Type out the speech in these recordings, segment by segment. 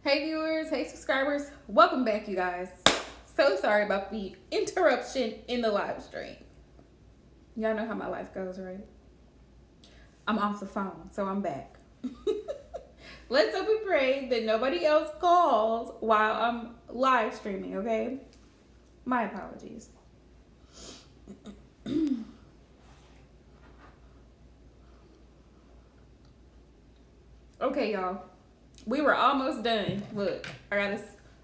Hey viewers, hey subscribers, welcome back you guys. So sorry about the interruption in the live stream. Y'all know how my life goes, right? I'm off the phone, so I'm back. Let's hope we pray that nobody else calls while I'm live streaming, okay? My apologies. Okay, y'all. We were almost done. Look, I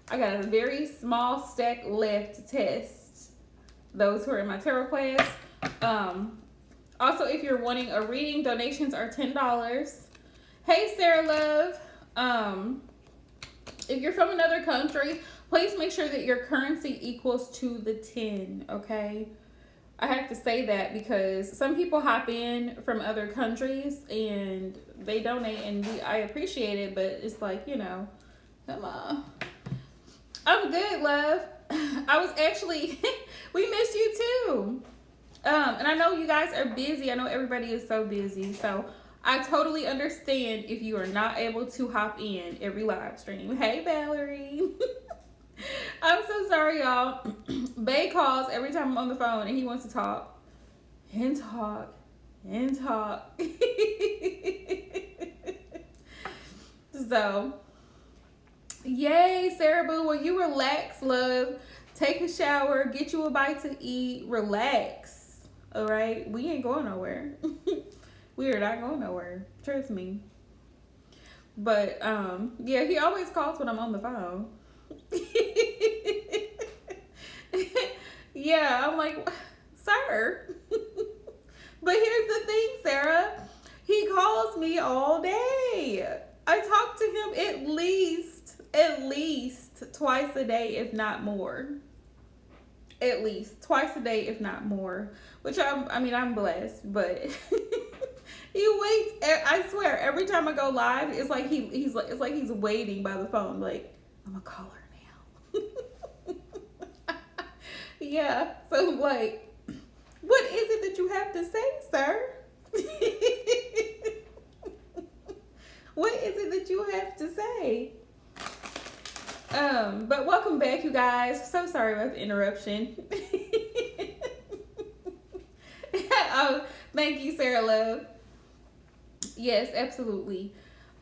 got a very small stack left to test those who are in my tarot class. Also, if you're wanting a reading, donations are $10. Hey, Sarah Love. If you're from another country, please make sure that your currency equals to the 10, okay? I have to say that because some people hop in from other countries and they donate, and I appreciate it, but it's like, you know, come on. I'm good, love. I was actually, we missed you too. And I know you guys are busy. I know everybody is so busy. So I totally understand if you are not able to hop in every live stream. Hey, Valerie. I'm so sorry, y'all. Bay calls every time I'm on the phone and he wants to talk and talk and talk. So, yay, Sarah Boo. Well, you relax, love. Take a shower, get you a bite to eat, relax. All right? We ain't going nowhere. We are not going nowhere. Trust me. But, yeah, he always calls when I'm on the phone. Yeah, I'm like, sir. But here's the thing, Sarah. He calls me all day. I talk to him at least twice a day, if not more. At least twice a day, if not more. Which I'm blessed, but he waits. I swear, every time I go live, it's like he's waiting by the phone. Like, I'm gonna call her now. Yeah. So like, what is it that you have to say, sir? What is it that you have to say? But welcome back, you guys. So sorry about the interruption. Oh, thank you, Sarah Love. Yes, absolutely.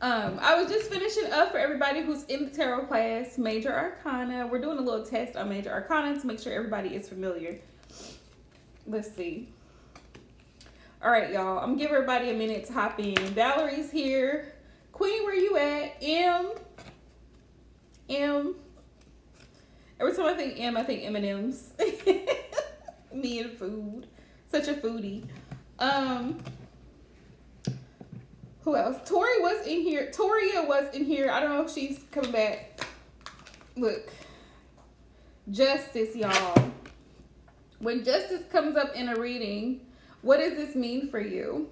I was just finishing up for everybody who's in the tarot class, Major Arcana. We're doing a little test on Major Arcana to make sure everybody is familiar. Let's see. All right, y'all. I'm gonna give everybody a minute to hop in. Valerie's here. Queen, where you at? M. Every time I think M, I think M&M's. Me and food. Such a foodie. Who else? Tori was in here. Toria was in here. I don't know if she's coming back. Look. Justice, y'all. When justice comes up in a reading, what does this mean for you?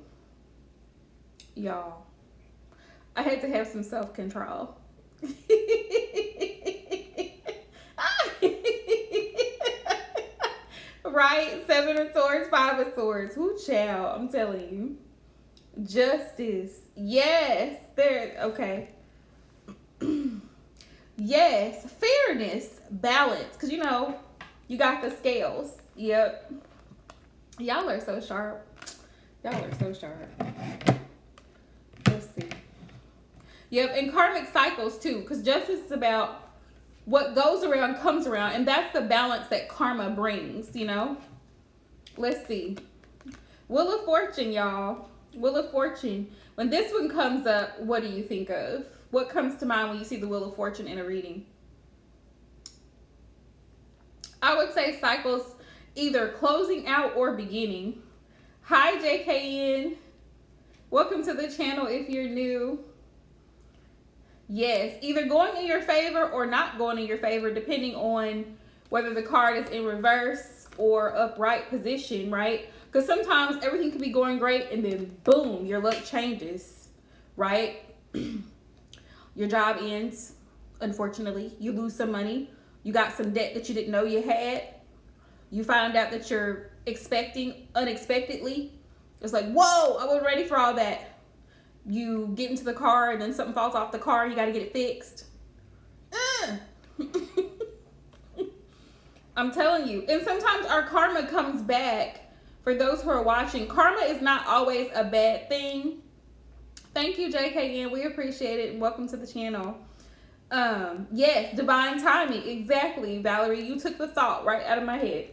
Y'all. I had to have some self-control. Right? 7 of Swords, 5 of Swords. Who child? I'm telling you. Justice. Yes. There. Okay. Yes. Fairness. Balance. Because, you know, you got the scales. Yep. Y'all are so sharp. Y'all are so sharp. Let's see. Yep. And karmic cycles, too. Because justice is about what goes around comes around. And that's the balance that karma brings, you know. Let's see. Wheel of Fortune, y'all. Wheel of Fortune. When this one comes up, what do you think of? What comes to mind when you see the Wheel of Fortune in a reading? I would say cycles either closing out or beginning. Hi, JKN. Welcome to the channel if you're new. Yes, either going in your favor or not going in your favor, depending on whether the card is in reverse or upright position, right? Because sometimes everything could be going great and then boom, your luck changes, right? Your job ends, unfortunately. You lose some money. You got some debt that you didn't know you had. You find out that you're expecting unexpectedly. It's like, whoa, I wasn't ready for all that. You get into the car and then something falls off the car. You got to get it fixed. I'm telling you. And sometimes our karma comes back. For those who are watching, karma is not always a bad thing. Thank you, JKN. We appreciate it. Welcome to the channel. Yes, divine timing. Exactly, Valerie. You took the thought right out of my head.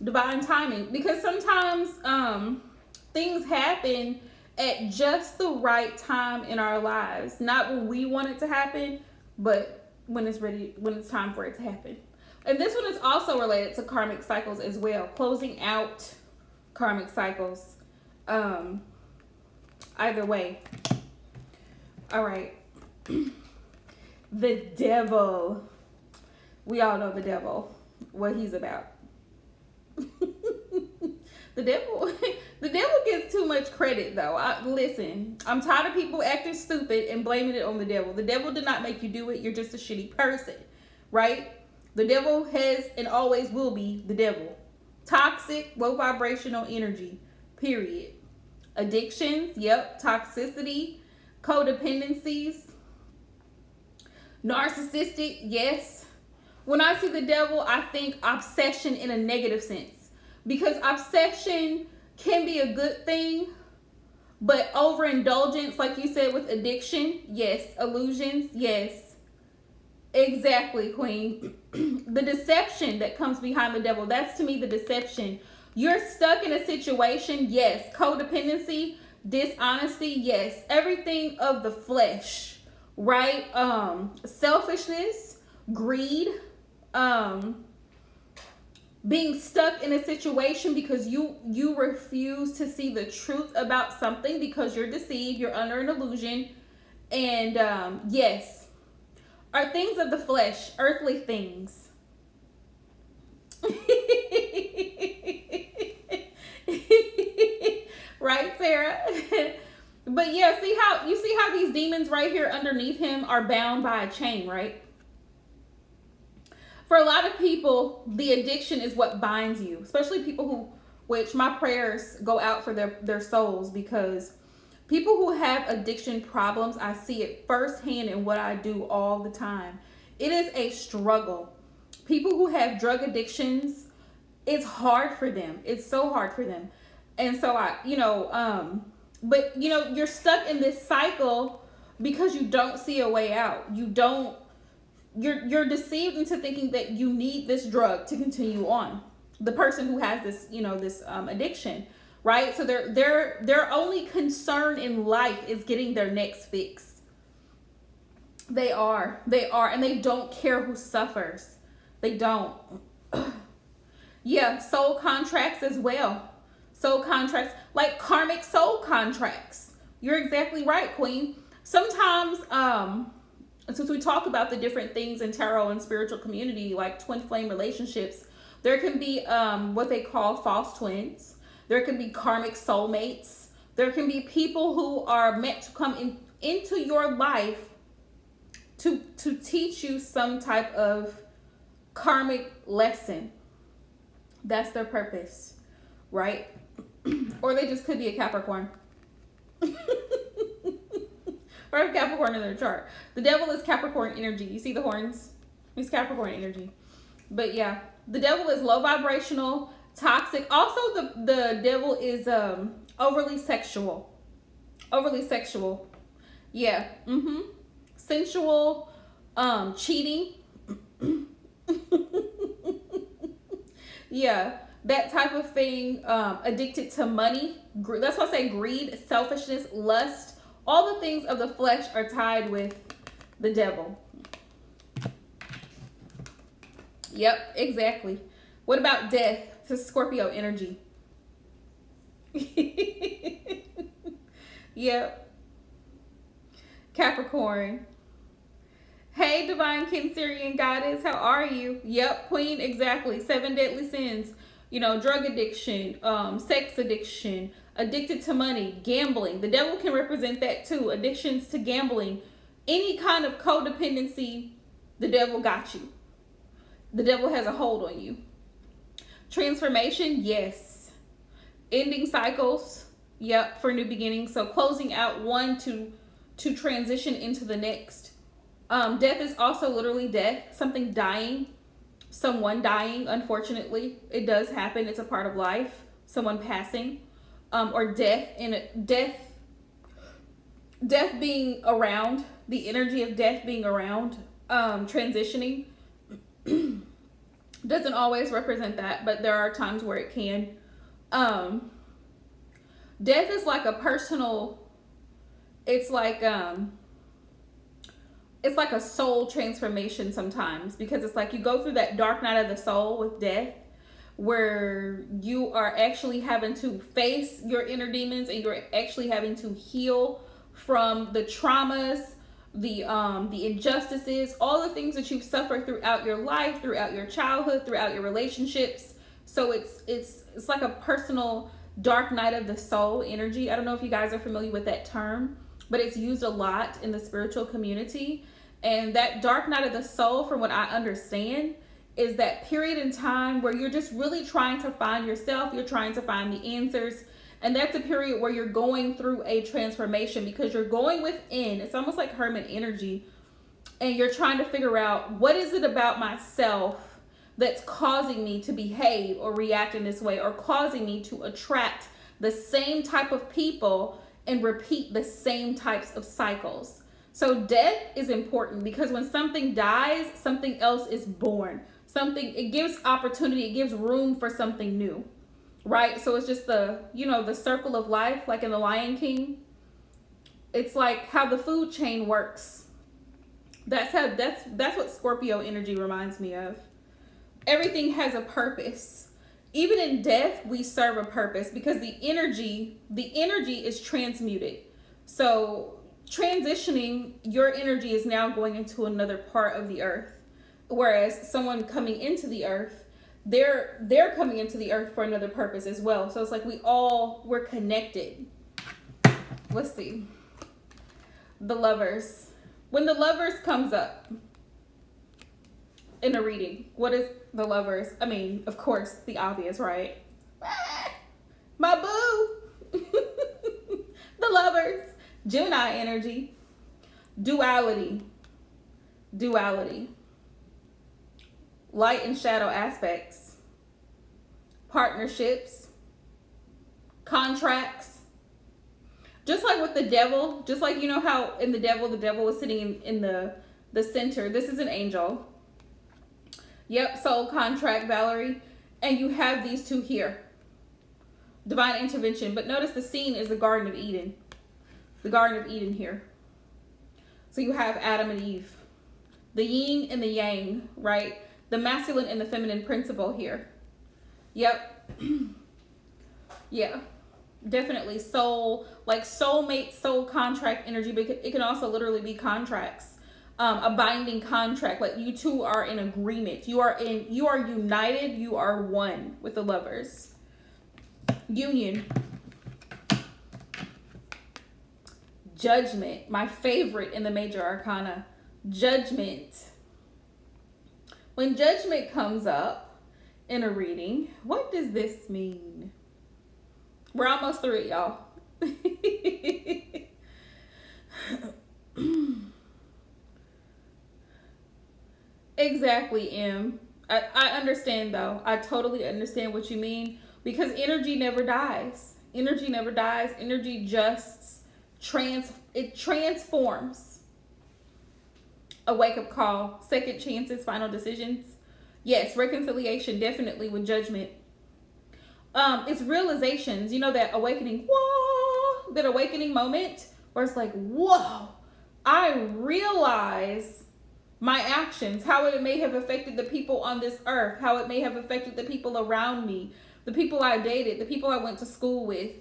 Divine timing. Because sometimes things happen at just the right time in our lives. Not when we want it to happen, but when it's ready, when it's time for it to happen. And this one is also related to karmic cycles as well. Closing out karmic cycles. Either way. All right. The devil. We all know the devil. What he's about. The devil gets too much credit though. Listen, I'm tired of people acting stupid and blaming it on the devil. The devil did not make you do it. You're just a shitty person, right? The devil has and always will be the devil. Toxic, low vibrational energy, period. Addictions, yep. Toxicity, codependencies, narcissistic, yes. When I see the devil, I think obsession in a negative sense. Because obsession can be a good thing, but overindulgence, like you said with addiction, yes. Illusions, yes. Exactly, Queen. The deception that comes behind the devil, that's to me the deception. You're stuck in a situation, yes. Codependency, dishonesty, yes. Everything of the flesh, right? Selfishness, greed, being stuck in a situation because you refuse to see the truth about something because you're deceived, you're under an illusion. And yes, are things of the flesh, earthly things. Right, Sarah? But yeah, see how these demons right here underneath him are bound by a chain, right? For a lot of people, the addiction is what binds you, especially people who, which my prayers go out for their souls, because people who have addiction problems, I see it firsthand in what I do all the time. It is a struggle. People who have drug addictions, it's hard for them. It's so hard for them. And so but you're stuck in this cycle because you don't see a way out. You're deceived into thinking that you need this drug to continue on. The person who has this, this addiction, right? So their only concern in life is getting their next fix. They are, and they don't care who suffers. They don't. Yeah, soul contracts as well. Soul contracts, like karmic soul contracts. You're exactly right, Queen. Sometimes, since we talk about the different things in tarot and spiritual community, like twin flame relationships, there can be what they call false twins. There can be karmic soulmates. There can be people who are meant to come into your life to teach you some type of karmic lesson. That's their purpose, right? Or they just could be a Capricorn. Or a Capricorn in their chart. The devil is Capricorn energy. You see the horns? It's Capricorn energy. But yeah, the devil is low vibrational, toxic. Also, the devil is overly sexual. Overly sexual. Yeah. Sensual, cheating. Yeah, that type of thing. Addicted to money. That's why I say greed, selfishness, lust. All the things of the flesh are tied with the devil. Yep, exactly. What about death? This is Scorpio energy. Yep. Capricorn. Hey, divine Cancerian goddess, how are you? Yep, Queen, exactly. 7 deadly sins. Drug addiction, sex addiction, addicted to money, gambling. The devil can represent that too. Addictions to gambling. Any kind of codependency, the devil got you. The devil has a hold on you. Transformation, yes. Ending cycles, yep, for new beginnings. So closing out one to transition into the next. Death is also literally death, something dying, someone dying. Unfortunately, it does happen. It's a part of life. Someone passing, or death death being around, the energy of death being around, transitioning. Doesn't always represent that, but there are times where it can. Death is like a personal, it's like a soul transformation sometimes, because it's like you go through that dark night of the soul with death, where you are actually having to face your inner demons, and you're actually having to heal from the traumas, the injustices, all the things that you've suffered throughout your life, throughout your childhood, throughout your relationships. So it's like a personal dark night of the soul energy. I don't know if you guys are familiar with that term, but it's used a lot in the spiritual community. And that dark night of the soul, from what I understand, is that period in time where you're just really trying to find yourself, you're trying to find the answers. And that's a period where you're going through a transformation, because you're going within. It's almost like hermit energy. And you're trying to figure out, what is it about myself that's causing me to behave or react in this way, or causing me to attract the same type of people and repeat the same types of cycles. So death is important, because when something dies, something else is born. It gives opportunity, it gives room for something new, right? So it's just the circle of life, like in The Lion King. It's like how the food chain works. That's what Scorpio energy reminds me of. Everything has a purpose. Even in death, we serve a purpose, because the energy is transmuted. So transitioning, your energy is now going into another part of the earth. Whereas someone coming into the earth, they're coming into the earth for another purpose as well. So it's like we're connected. Let's see. The Lovers. When the Lovers comes up in a reading, what is the Lovers? I mean, of course, the obvious, right? My boo. The Lovers. Gemini energy. Duality. Light and shadow aspects. Partnerships. Contracts. Just like with the devil, just like you know how in the devil was sitting in the center. This is an angel. Yep, soul contract, Valerie. And you have these two here. Divine intervention. But notice the scene is the Garden of Eden. The Garden of Eden here. So you have Adam and Eve. The yin and the yang, right? The masculine and the feminine principle here. Yep. Yeah. Definitely soul, like soulmate, soul contract energy, but it can also literally be contracts. A binding contract, like you two are in agreement. You are united, you are one with the Lovers. Union. Judgment, my favorite in the major arcana. Judgment. When Judgment comes up in a reading, what does this mean? We're almost through it, y'all. Exactly, Em. I understand, though. I totally understand what you mean, because energy never dies. Energy never dies. Energy just transforms. A wake-up call. Second chances, final decisions. Yes, reconciliation, definitely, with Judgment. It's realizations, that awakening, whoa, that awakening moment where it's like, whoa, I realize my actions, how it may have affected the people on this earth, how it may have affected the people around me, the people I dated, the people I went to school with.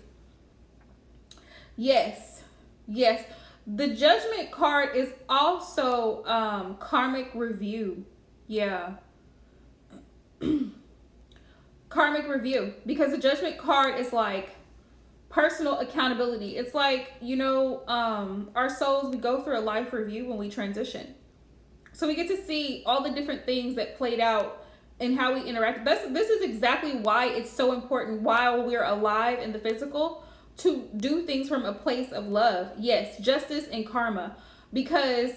Yes. The Judgment card is also karmic review. Yeah. Karmic review, because the Judgment card is like personal accountability. It's like, our souls, we go through a life review when we transition. So we get to see all the different things that played out and how we interact. This is exactly why it's so important while we're alive in the physical to do things from a place of love. Yes, justice and karma, because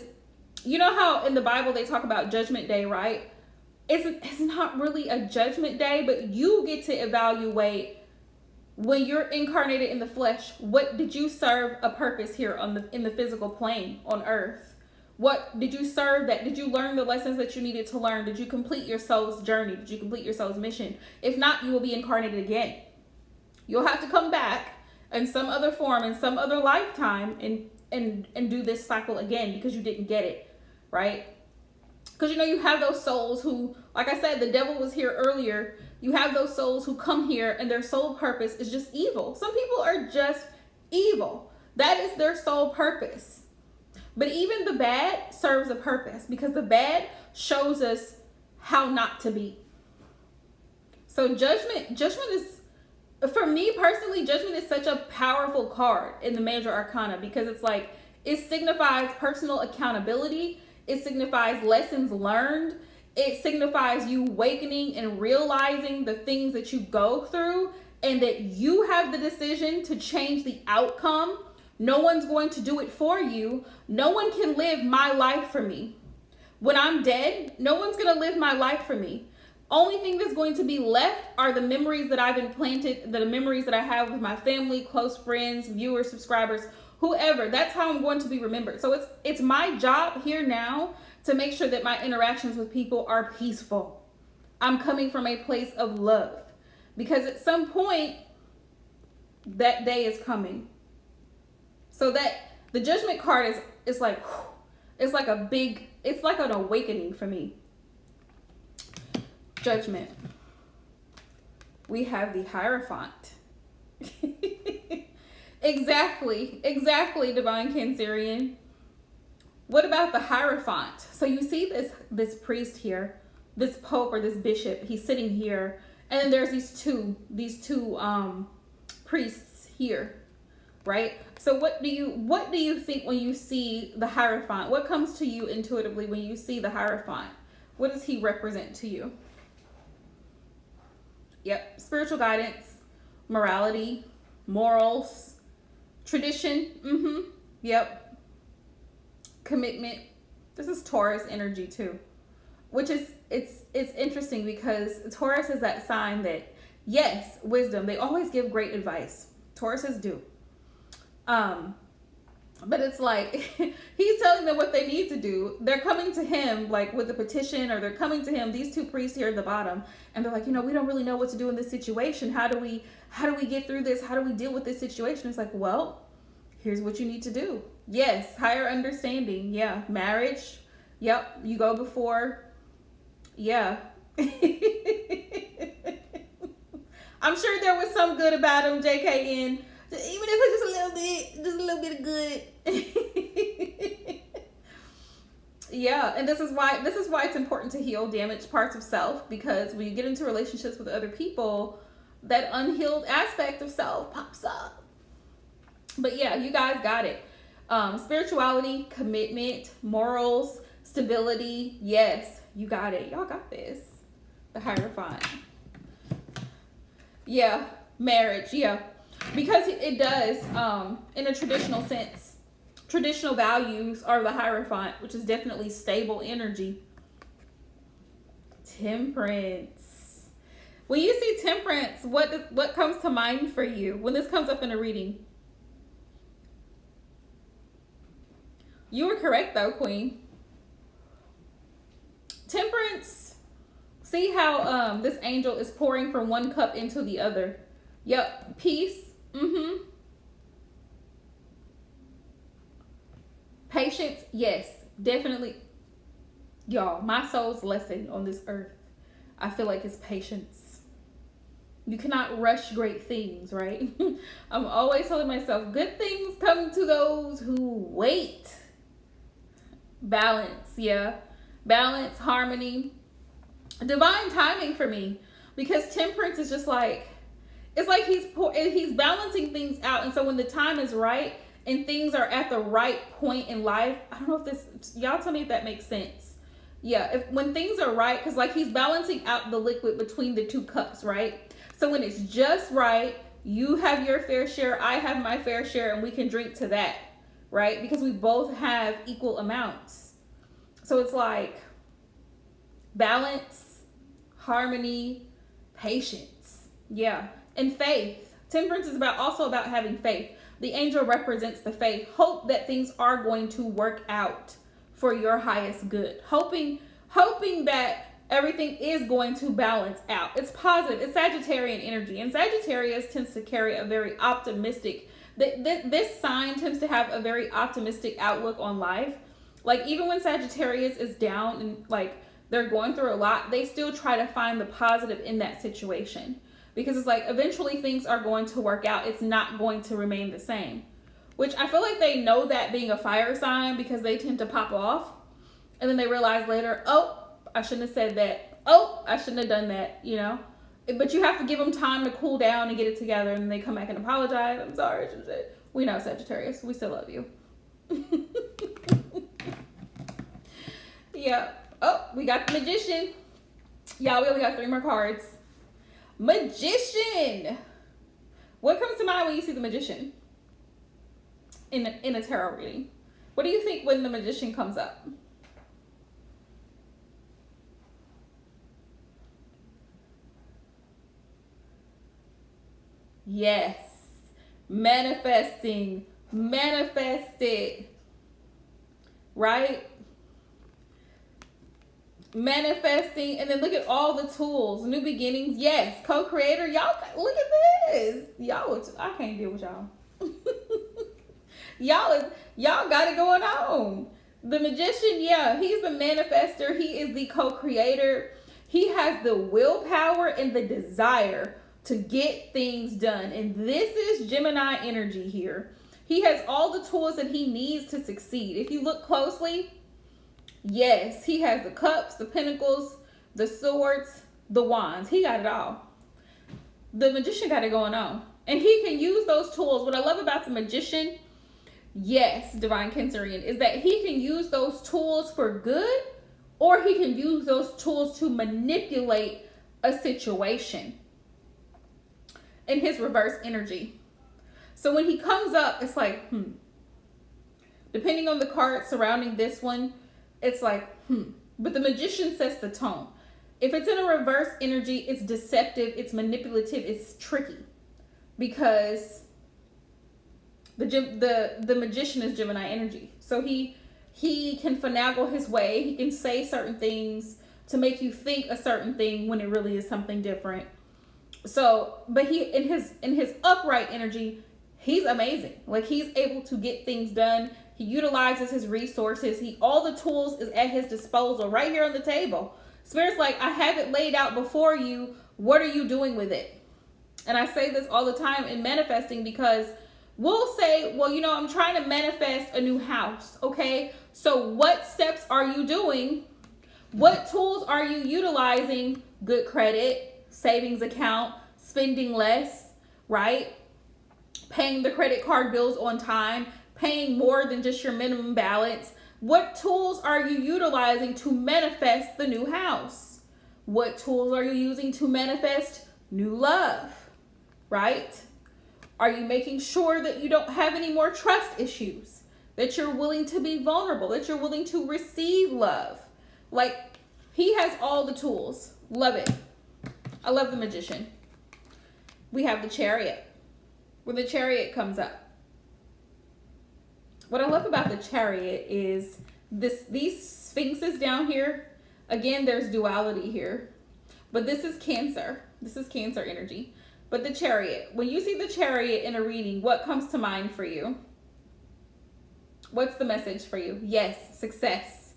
You know how in the Bible they talk about Judgment Day, right? It's not really a judgment day, but you get to evaluate when you're incarnated in the flesh. What did you serve a purpose here in the physical plane on earth? What did you serve that? Did you learn the lessons that you needed to learn? Did you complete your soul's journey? Did you complete your soul's mission? If not, you will be incarnated again. You'll have to come back in some other form, in some other lifetime, and do this cycle again because you didn't get it, right? Because you have those souls who, like I said, the devil was here earlier. You have those souls who come here and their sole purpose is just evil. Some people are just evil. That is their sole purpose. But even the bad serves a purpose because the bad shows us how not to be. So judgment is, for me personally, judgment is such a powerful card in the major arcana because it's like, it signifies personal accountability. It signifies lessons learned. It signifies you awakening and realizing the things that you go through and that you have the decision to change the outcome. No one's going to do it for you. No one can live my life for me. When I'm dead, no one's going to live my life for me. Only thing that's going to be left are the memories that I've implanted, the memories that I have with my family, close friends, viewers, subscribers, whoever. That's how I'm going to be remembered. So it's my job here now to make sure that my interactions with people are peaceful. I'm coming from a place of love because at some point that day is coming. So that the judgment card is like, it's like it's like an awakening for me. Judgment. We have the Hierophant. Exactly, Divine Cancerian. What about the Hierophant? So you see this priest here, this pope or this bishop, he's sitting here, and then there's these two priests here, right? So what do you think when you see the Hierophant? What comes to you intuitively when you see the Hierophant? What does he represent to you? Yep, spiritual guidance, morality, morals, tradition, yep, commitment. This is Taurus energy too, which is, it's interesting because Taurus is that sign that, yes, wisdom, they always give great advice. Tauruses do. But it's like, he's telling them what they need to do. They're coming to him like with a petition, or they're coming to him, these two priests here at the bottom, and they're like, we don't really know what to do in this situation. How do we get through this? How do we deal with this situation? It's like, well, here's what you need to do. Yes, higher understanding. Yeah. Marriage. Yep. You go before. Yeah. I'm sure there was some good about him, JKN. Even if it's just a little bit of good. Yeah, and this is why it's important to heal damaged parts of self, because when you get into relationships with other people, that unhealed aspect of self pops up. But yeah, you guys got it. Spirituality, commitment, morals, stability. Yes, you got it. Y'all got this. The Hierophant. Yeah, marriage. Yeah. Because it does, in a traditional sense, traditional values are the Hierophant, which is definitely stable energy. Temperance. When you see Temperance, what comes to mind for you when this comes up in a reading? You were correct though, Queen. Temperance. See how this angel is pouring from one cup into the other. Yep, peace. Patience, yes, definitely. Y'all, my soul's lesson on this earth, I feel like, is patience. You cannot rush great things, right? I'm always telling myself, good things come to those who wait. Balance, yeah. Balance, harmony, divine timing for me. Because Temperance is just like, it's like he's balancing things out. And so when the time is right and things are at the right point in life, I don't know if this, y'all tell me if that makes sense. Yeah, when things are right, because like he's balancing out the liquid between the two cups, right? So when it's just right, you have your fair share, I have my fair share, and we can drink to that, right? Because we both have equal amounts. So it's like balance, harmony, patience. Yeah. And faith. Temperance is also about having faith. The angel represents the faith. Hope that things are going to work out for your highest good. Hoping that everything is going to balance out. It's positive. It's Sagittarian energy. And Sagittarius tends to carry a very optimistic, this sign tends to have a very optimistic outlook on life. Like even when Sagittarius is down and like they're going through a lot, they still try to find the positive in that situation. Because it's like eventually things are going to work out. It's not going to remain the same. Which I feel like they know that being a fire sign because they tend to pop off. And then they realize later, oh, I shouldn't have said that. Oh, I shouldn't have done that, you know. But you have to give them time to cool down and get it together. And then they come back and apologize. I'm sorry. We know, Sagittarius. We still love you. Yeah. Oh, we got the Magician. Y'all, we only got 3 more cards. Magician. What comes to mind when you see the Magician in a tarot reading? What do you think when the Magician comes up? Yes. Manifesting. Manifest it. Right? Manifesting, and then look at all the tools, new beginnings. Yes, co-creator. Y'all look at this. Y'all, I can't deal with y'all. y'all got it going on. The Magician, yeah, he's the manifester. He is the co-creator. He has the willpower and the desire to get things done. And this is Gemini energy here. He has all the tools that he needs to succeed. If you look closely, yes, he has the cups, the pentacles, the swords, the wands. He got it all. The Magician got it going on. And he can use those tools. What I love about the Magician, yes, Divine Cancerian, is that he can use those tools for good, or he can use those tools to manipulate a situation. In his reverse energy. So when he comes up, it's like, Depending on the card surrounding this one, it's like, But the Magician sets the tone. If it's in a reverse energy, it's deceptive, it's manipulative, it's tricky. Because the Magician is Gemini energy. So he can finagle his way. He can say certain things to make you think a certain thing when it really is something different. So, but he in his upright energy, he's amazing. Like he's able to get things done. He utilizes his resources. All the tools is at his disposal right here on the table. Spirit's like, I have it laid out before you. What are you doing with it? And I say this all the time in manifesting because we'll say, well, I'm trying to manifest a new house. Okay. So what steps are you doing? What tools are you utilizing? Good credit, savings account, spending less, right? Paying the credit card bills on time, paying more than just your minimum balance. What tools are you utilizing to manifest the new house? What tools are you using to manifest new love, right? Are you making sure that you don't have any more trust issues? That you're willing to be vulnerable, that you're willing to receive love? Like, he has all the tools. Love it. I love the Magician. We have the Chariot. When the Chariot comes up. What I love about the Chariot is these sphinxes down here. Again, there's duality here. But this is Cancer. This is Cancer energy. But the Chariot. When you see the Chariot in a reading, what comes to mind for you? What's the message for you? Yes, success.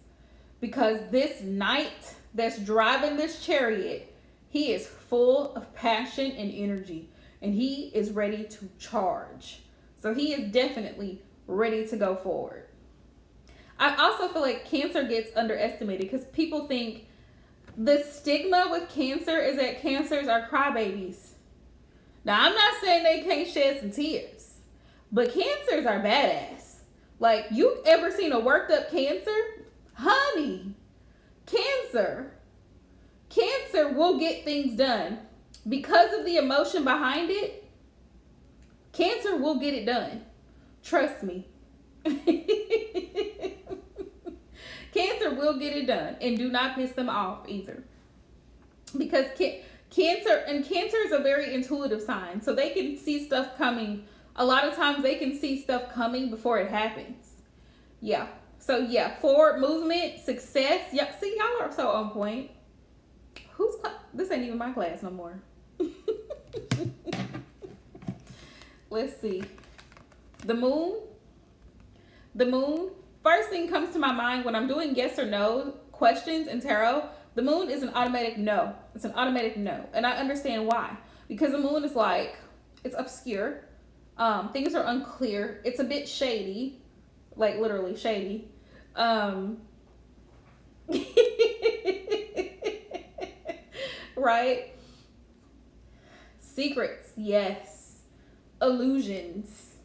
Because this knight that's driving this chariot, he is full of passion and energy. And he is ready to charge. So he is definitely ready to go forward. I also feel like Cancer gets underestimated because people think the stigma with Cancer is that Cancers are crybabies. Now, I'm not saying they can't shed some tears, but Cancers are badass. Like, you ever seen a worked up Cancer? Honey, Cancer will get things done. Because of the emotion behind it, Cancer will get it done. Trust me. Cancer will get it done, and do not piss them off either. Because Cancer is a very intuitive sign, so they can see stuff coming. A lot of times they can see stuff coming before it happens. Yeah. So yeah, forward movement, success. Yeah, see, y'all are so on point. This ain't even my class no more. Let's see. The moon. First thing comes to my mind when I'm doing yes or no questions in tarot. The moon is an automatic no. It's an automatic no. And I understand why. Because the moon is like, it's obscure. Things are unclear. It's a bit shady. Like literally shady. Right? Secrets, yes. Illusions.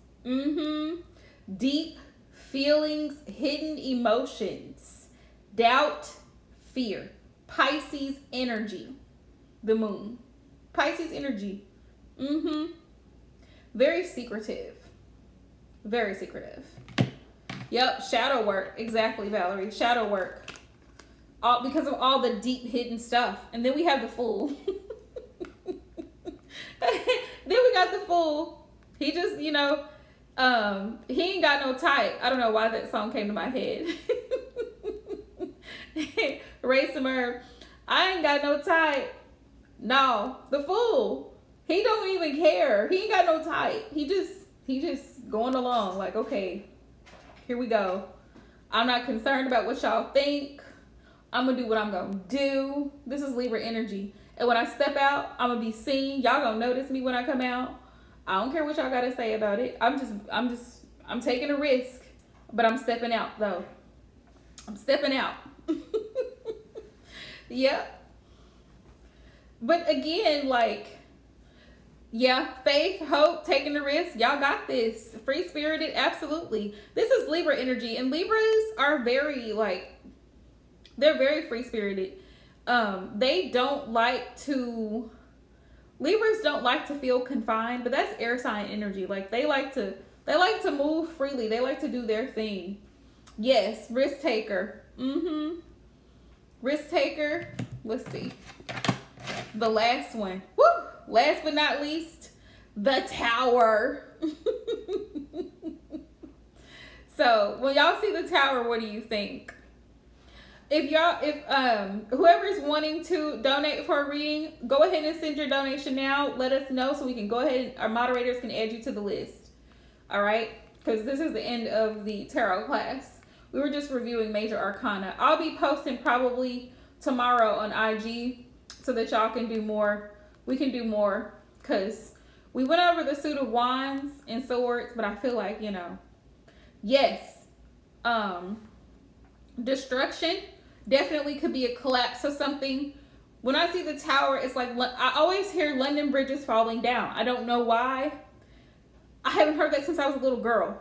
Deep feelings, hidden emotions. Doubt, fear. Pisces energy. The moon. Pisces energy. Very secretive. Very secretive. Yep, shadow work. Exactly, Valerie. Shadow work. All because of all the deep hidden stuff. And then we have the Fool. Then we got the Fool. He just, he ain't got no type. I don't know why that song came to my head. Ray Summer, I ain't got no type. No, the Fool. He don't even care. He ain't got no type. He just going along like, okay, here we go. I'm not concerned about what y'all think. I'm gonna do what I'm gonna do. This is Libra energy. And when I step out, I'm gonna be seen. Y'all gonna notice me when I come out. I don't care what y'all gotta say about it. I'm taking a risk, but I'm stepping out though. I'm stepping out. Yep. But again, like, yeah, faith, hope, taking the risk. Y'all got this. Free spirited, absolutely. This is Libra energy, and Libras are very they're very free spirited. Libras don't like to feel confined, but that's air sign energy. Like they like to move freely. They like to do their thing. Yes, risk taker. Risk taker. Let's see. The last one. Woo! Last but not least, the Tower. So when y'all see the Tower, what do you think? If whoever's wanting to donate for a reading, go ahead and send your donation now. Let us know so we can go ahead. Our moderators can add you to the list. All right, because this is the end of the tarot class. We were just reviewing major arcana. I'll be posting probably tomorrow on IG so that y'all can do more. We can do more because we went over the Suit of Wands and Swords, but I feel like, yes, destruction definitely could be a collapse of something. When I see the Tower, it's like, I always hear London bridges falling down. I don't know why. I haven't heard that since I was a little girl.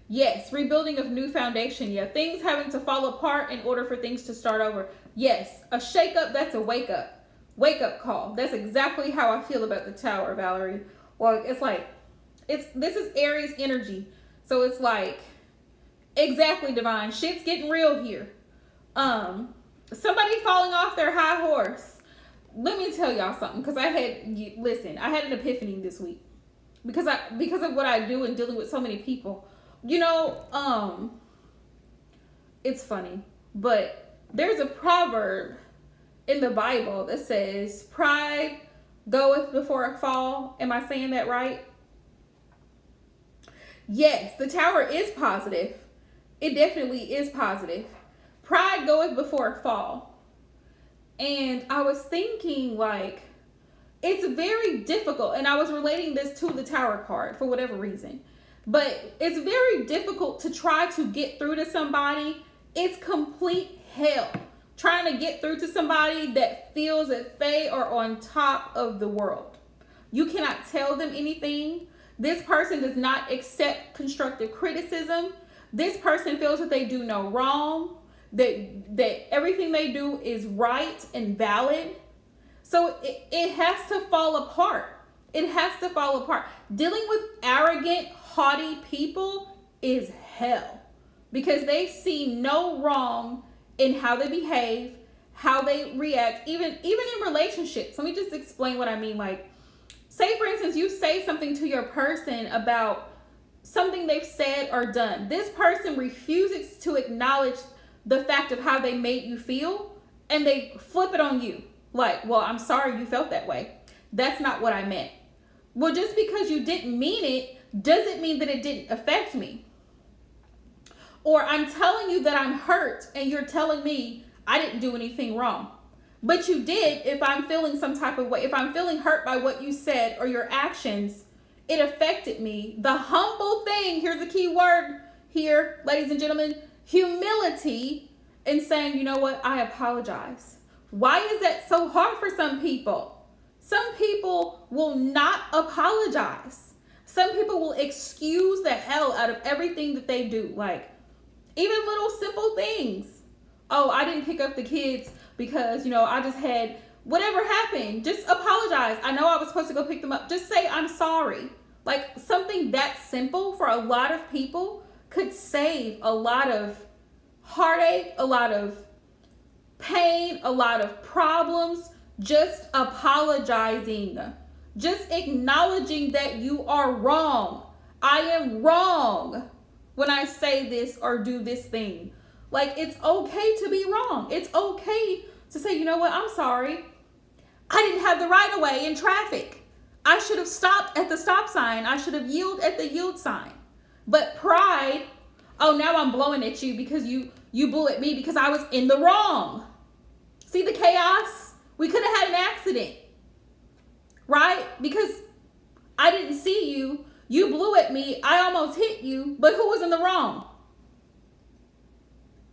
Yes, rebuilding of new foundation. Yeah, things having to fall apart in order for things to start over. Yes, a shake-up, that's a wake-up. Wake-up call. That's exactly how I feel about the Tower, Valerie. Well, it's like, this is Aries energy. So it's like, exactly, divine. Shit's getting real here. Somebody falling off their high horse. Let me tell y'all something, because I had an epiphany this week. Because of what I do and dealing with so many people. It's funny, but there's a proverb in the Bible that says, pride goeth before a fall. Am I saying that right? Yes, the Tower is positive. It definitely is positive. Pride goeth before a fall. And I was thinking, it's very difficult. And I was relating this to the Tower card for whatever reason. But it's very difficult to try to get through to somebody. It's complete hell trying to get through to somebody that feels that they are on top of the world. You cannot tell them anything. This person does not accept constructive criticism. This person feels that they do no wrong, that everything they do is right and valid. So it has to fall apart. It has to fall apart. Dealing with arrogant, haughty people is hell. because they see no wrong in how they behave, how they react, even in relationships. Let me just explain what I mean. Like, say for instance, you say something to your person about something they've said or done. This person refuses to acknowledge the fact of how they made you feel, and they flip it on you. Like, well, I'm sorry you felt that way. That's not what I meant. Well, just because you didn't mean it doesn't mean that it didn't affect me. Or I'm telling you that I'm hurt and you're telling me I didn't do anything wrong. But you did. If I'm feeling some type of way, if I'm feeling hurt by what you said or your actions, it affected me. The humble thing, here's a key word here, ladies and gentlemen, humility, and saying, you know what, I apologize. Why is that so hard for some people? Some people will not apologize. Some people will excuse the hell out of everything that they do. Like, even little simple things. Oh, I didn't pick up the kids because, I just had whatever happened. Just apologize. I know I was supposed to go pick them up. Just say, I'm sorry. Like, something that simple for a lot of people could save a lot of heartache, a lot of pain, a lot of problems. Just apologizing. Just acknowledging that you are wrong. I am wrong when I say this or do this thing. Like, it's okay to be wrong. It's okay to say, you know what, I'm sorry. I didn't have the right of way in traffic. I should have stopped at the stop sign. I should have yielded at the yield sign. But pride, oh, now I'm blowing at you because you blew at me because I was in the wrong. See the chaos? We could have had an accident, right? Because I didn't see you. You blew at me. I almost hit you, but who was in the wrong?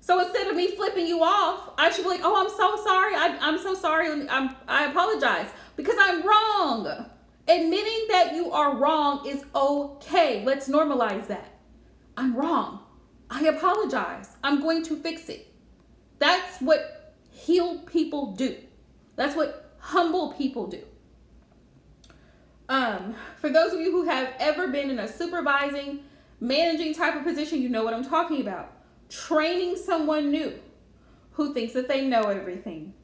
So instead of me flipping you off, I should be like, oh, I'm so sorry. I'm so sorry. I apologize because I'm wrong. Admitting that you are wrong is okay. Let's normalize that. I'm wrong. I apologize. I'm going to fix it. That's what healed people do. That's what humble people do. For those of you who have ever been in a supervising, managing type of position, you know what I'm talking about. Training someone new who thinks that they know everything.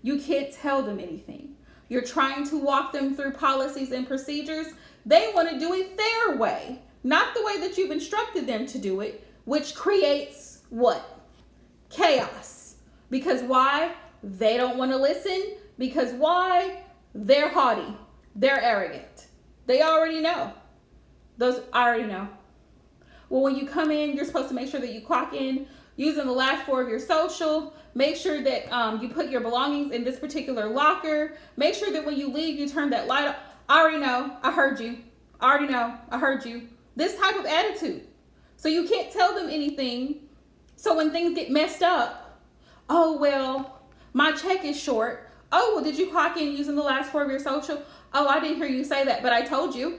You can't tell them anything. You're trying to walk them through policies and procedures. They want to do it their way, not the way that you've instructed them to do it, which creates what? Chaos. Because why? They don't want to listen. Because why? They're haughty. They're arrogant. They already know. I already know. Well, when you come in, you're supposed to make sure that you clock in using the last 4 of your social. Make sure that you put your belongings in this particular locker. Make sure that when you leave, you turn that light off. I already know. I heard you. I already know. I heard you. This type of attitude. So you can't tell them anything. So when things get messed up, oh, well, my check is short. Oh, well, did you clock in using the last 4 of your social? Oh, I didn't hear you say that, but I told you.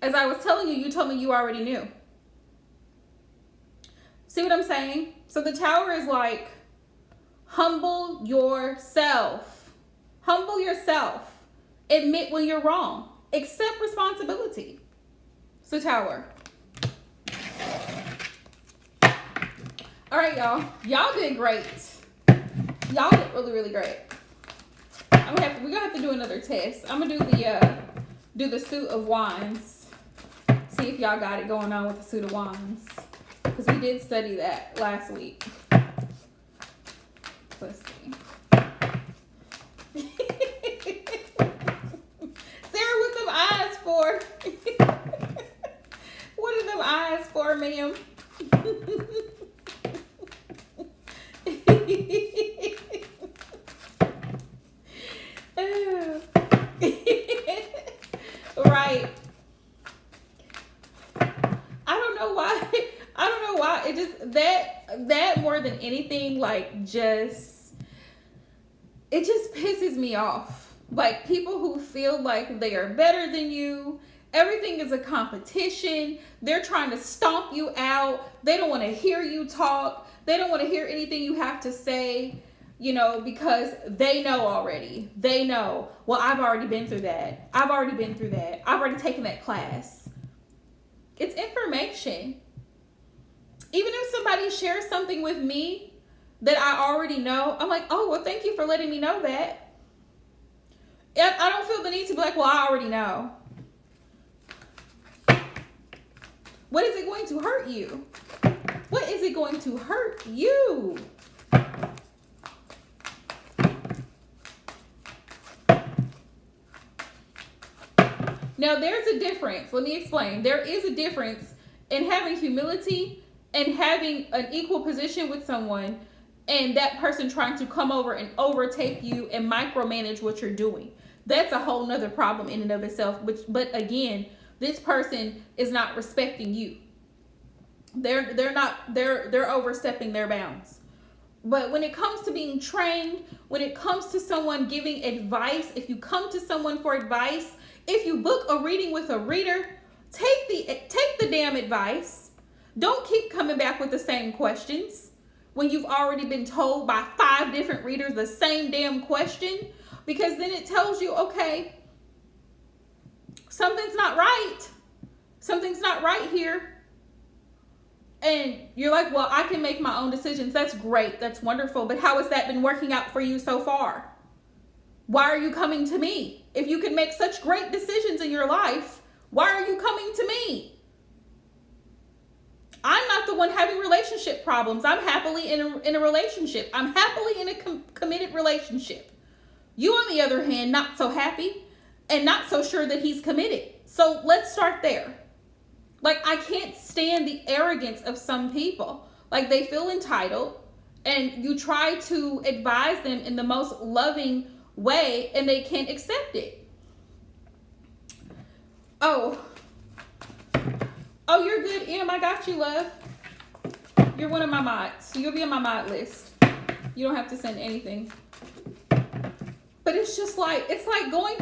As I was telling you, you told me you already knew. See what I'm saying? So the tower is like, humble yourself. Humble yourself. Admit when you're wrong. Accept responsibility. It's the tower. All right, y'all. Y'all did great. Y'all did really, really great. We're gonna have to do another test. I'm gonna do the suit of wands. See if y'all got it going on with the suit of wands. Because we did study that last week. Let's see. Sarah, what's them eyes for? What are them eyes for, ma'am? Right. I don't know why. It just that more than anything, like, it just pisses me off. Like, people who feel like they are better than you. Everything is a competition. They're trying to stomp you out. They don't want to hear you talk. They don't want to hear anything you have to say, because they know already. They know, well, I've already been through that. I've already taken that class. It's information. Even if somebody shares something with me that I already know, I'm like, oh, well, thank you for letting me know that. I don't feel the need to be like, well, I already know. What is it going to hurt you? What is it going to hurt you? Now, there's a difference. Let me explain. There is a difference in having humility and having an equal position with someone and that person trying to come over and overtake you and micromanage what you're doing. That's a whole nother problem in and of itself. But again, this person is not respecting you. They're overstepping their bounds. But when it comes to being trained, when it comes to someone giving advice, if you come to someone for advice, if you book a reading with a reader, take the damn advice. Don't keep coming back with the same questions when you've already been told by 5 different readers the same damn question, because then it tells you, okay, something's not right. Something's not right here. And you're like, well, I can make my own decisions. That's great. That's wonderful. But how has that been working out for you so far? Why are you coming to me? If you can make such great decisions in your life, why are you coming to me? I'm not the one having relationship problems. I'm happily in a relationship. I'm happily in a committed relationship. You, on the other hand, not so happy and not so sure that he's committed. So let's start there. Like, I can't stand the arrogance of some people. Like, they feel entitled and you try to advise them in the most loving way and they can't accept it. Oh, you're good, Em. I got you, love. You're one of my mods. So you'll be on my mod list. You don't have to send anything. But it's just like, it's like going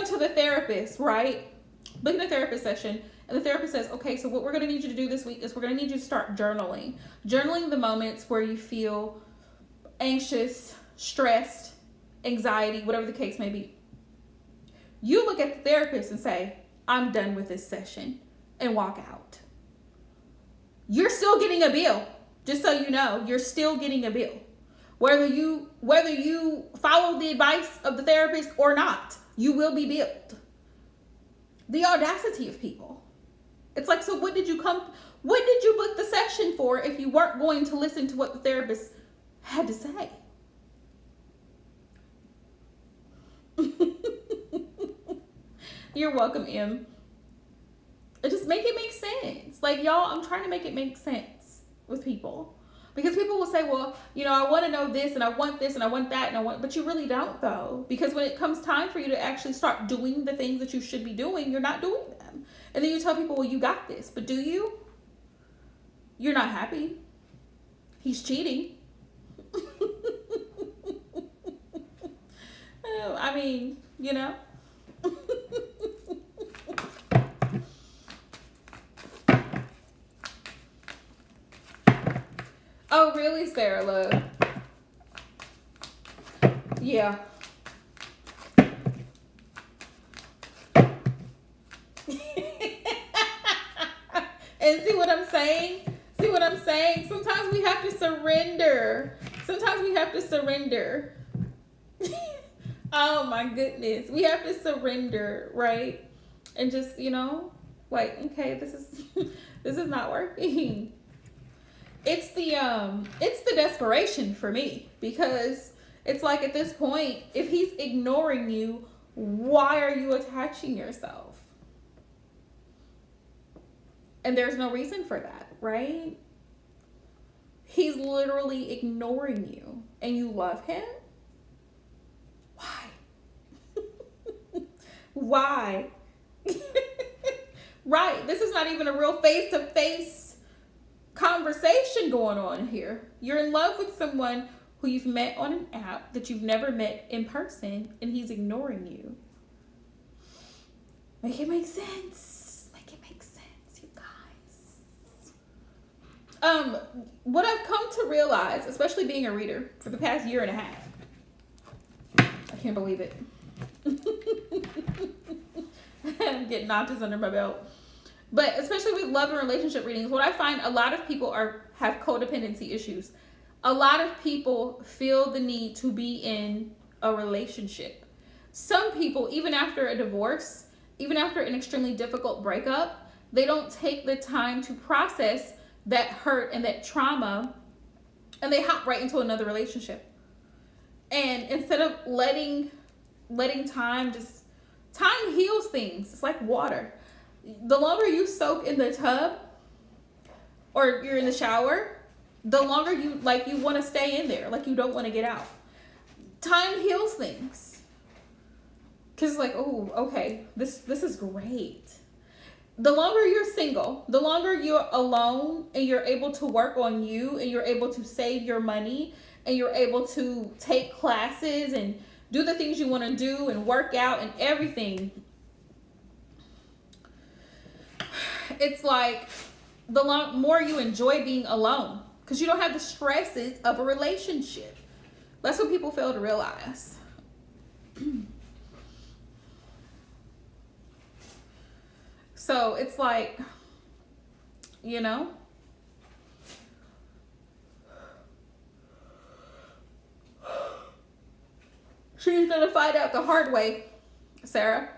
to the therapist, right? Booking a therapist session. And the therapist says, okay, so what we're going to need you to do this week is we're going to need you to start journaling. Journaling the moments where you feel anxious, stressed, anxiety, whatever the case may be. You look at the therapist and say, I'm done with this session, and walk out. You're still getting a bill. Just so you know, you're still getting a bill. Whether you follow the advice of the therapist or not, you will be billed. The audacity of people. It's like, so what did you book the session for if you weren't going to listen to what the therapist had to say? You're welcome, Em. Just make it make sense. Like, y'all, I'm trying to make it make sense with people. Because people will say, well, you know, I want to know this and I want this and I want that but you really don't, though. Because when it comes time for you to actually start doing the things that you should be doing, you're not doing them. And then you tell people, well, you got this. But do you? You're not happy. He's cheating. I mean, you know. Oh, really, Sarah Love? Yeah. And see what I'm saying? Sometimes we have to surrender. Oh my goodness. We have to surrender, right? And just, you know, like, okay, this is not working. It's the desperation for me, because it's like, at this point, if he's ignoring you, why are you attaching yourself? And there's no reason for that, right? He's literally ignoring you and you love him. Why? Why? Right. This is not even a real face-to-face conversation going on here. You're in love with someone who you've met on an app that you've never met in person, and he's ignoring you. Make it make sense. Make it make sense, you guys. What I've come to realize, especially being a reader for the past year and a half, I can't believe it. I'm getting notches under my belt. But especially with love and relationship readings, what I find, a lot of people have codependency issues. A lot of people feel the need to be in a relationship. Some people, even after a divorce, even after an extremely difficult breakup, they don't take the time to process that hurt and that trauma, and they hop right into another relationship. And instead of letting time heals things. It's like water. The longer you soak in the tub or you're in the shower, the longer you want to stay in there, like you don't want to get out. Time heals things. Cause it's like, oh, okay, this is great. The longer you're single, the longer you're alone and you're able to work on you and you're able to save your money and you're able to take classes and do the things you want to do and work out and everything. It's like the more you enjoy being alone because you don't have the stresses of a relationship. That's what people fail to realize. So it's like, you know, she's going to find out the hard way, Sarah.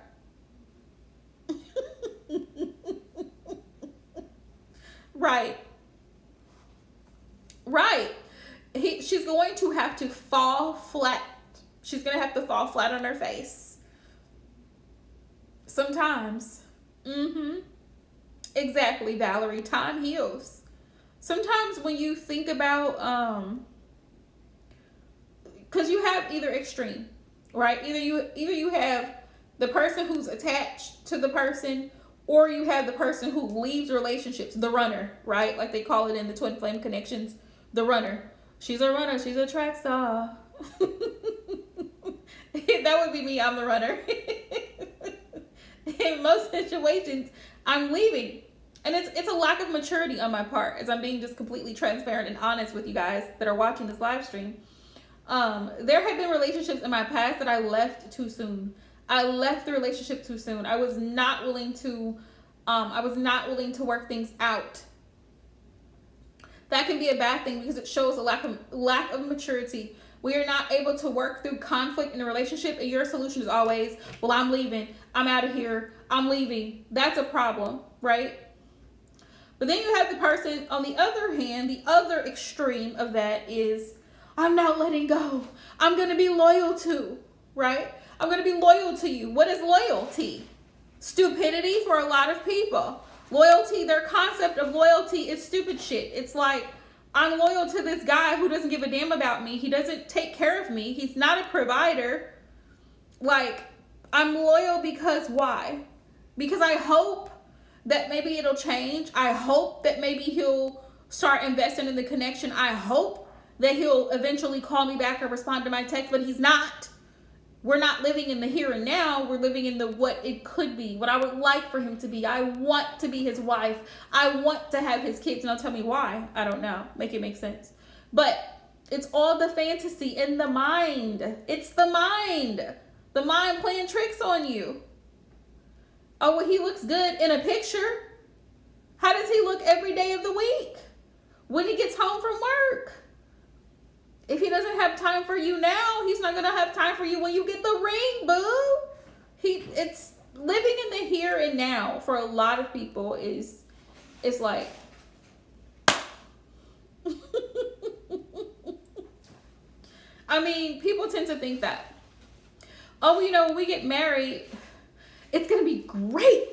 Right. She's going to have to fall flat. She's going to have to fall flat on her face. Sometimes. Exactly, Valerie. Time heals. Sometimes when you think about, because you have either extreme, right? Either you have the person who's attached to the person, or you have the person who leaves relationships, the runner, right? Like they call it in the twin flame connections, the runner. She's a runner. She's a track star. That would be me. I'm the runner. In most situations, I'm leaving. And it's a lack of maturity on my part, as I'm being just completely transparent and honest with you guys that are watching this live stream. There have been relationships in my past that I left too soon. I left the relationship too soon. I was not willing to work things out. That can be a bad thing because it shows a lack of maturity. We are not able to work through conflict in a relationship, and your solution is always, well, I'm leaving. I'm out of here. I'm leaving. That's a problem, right? But then you have the person, on the other hand, the other extreme of that is, I'm not letting go. I'm going to be loyal to, right? I'm going to be loyal to you. What is loyalty? Stupidity for a lot of people. Loyalty, their concept of loyalty is stupid shit. It's like, I'm loyal to this guy who doesn't give a damn about me. He doesn't take care of me. He's not a provider. Like, I'm loyal because why? Because I hope that maybe it'll change. I hope that maybe he'll start investing in the connection. I hope that he'll eventually call me back or respond to my text, but he's not. We're not living in the here and now. We're living in the what it could be, what I would like for him to be. I want to be his wife. I want to have his kids. Now tell me why. I don't know. Make it make sense. But it's all the fantasy in the mind. It's the mind. The mind playing tricks on you. Oh, well, he looks good in a picture. How does he look every day of the week? When he gets home from work? If he doesn't have time for you now, he's not going to have time for you when you get the ring, boo. It's living in the here and now for a lot of people is like, I mean, people tend to think that, oh, you know, when we get married, it's going to be great.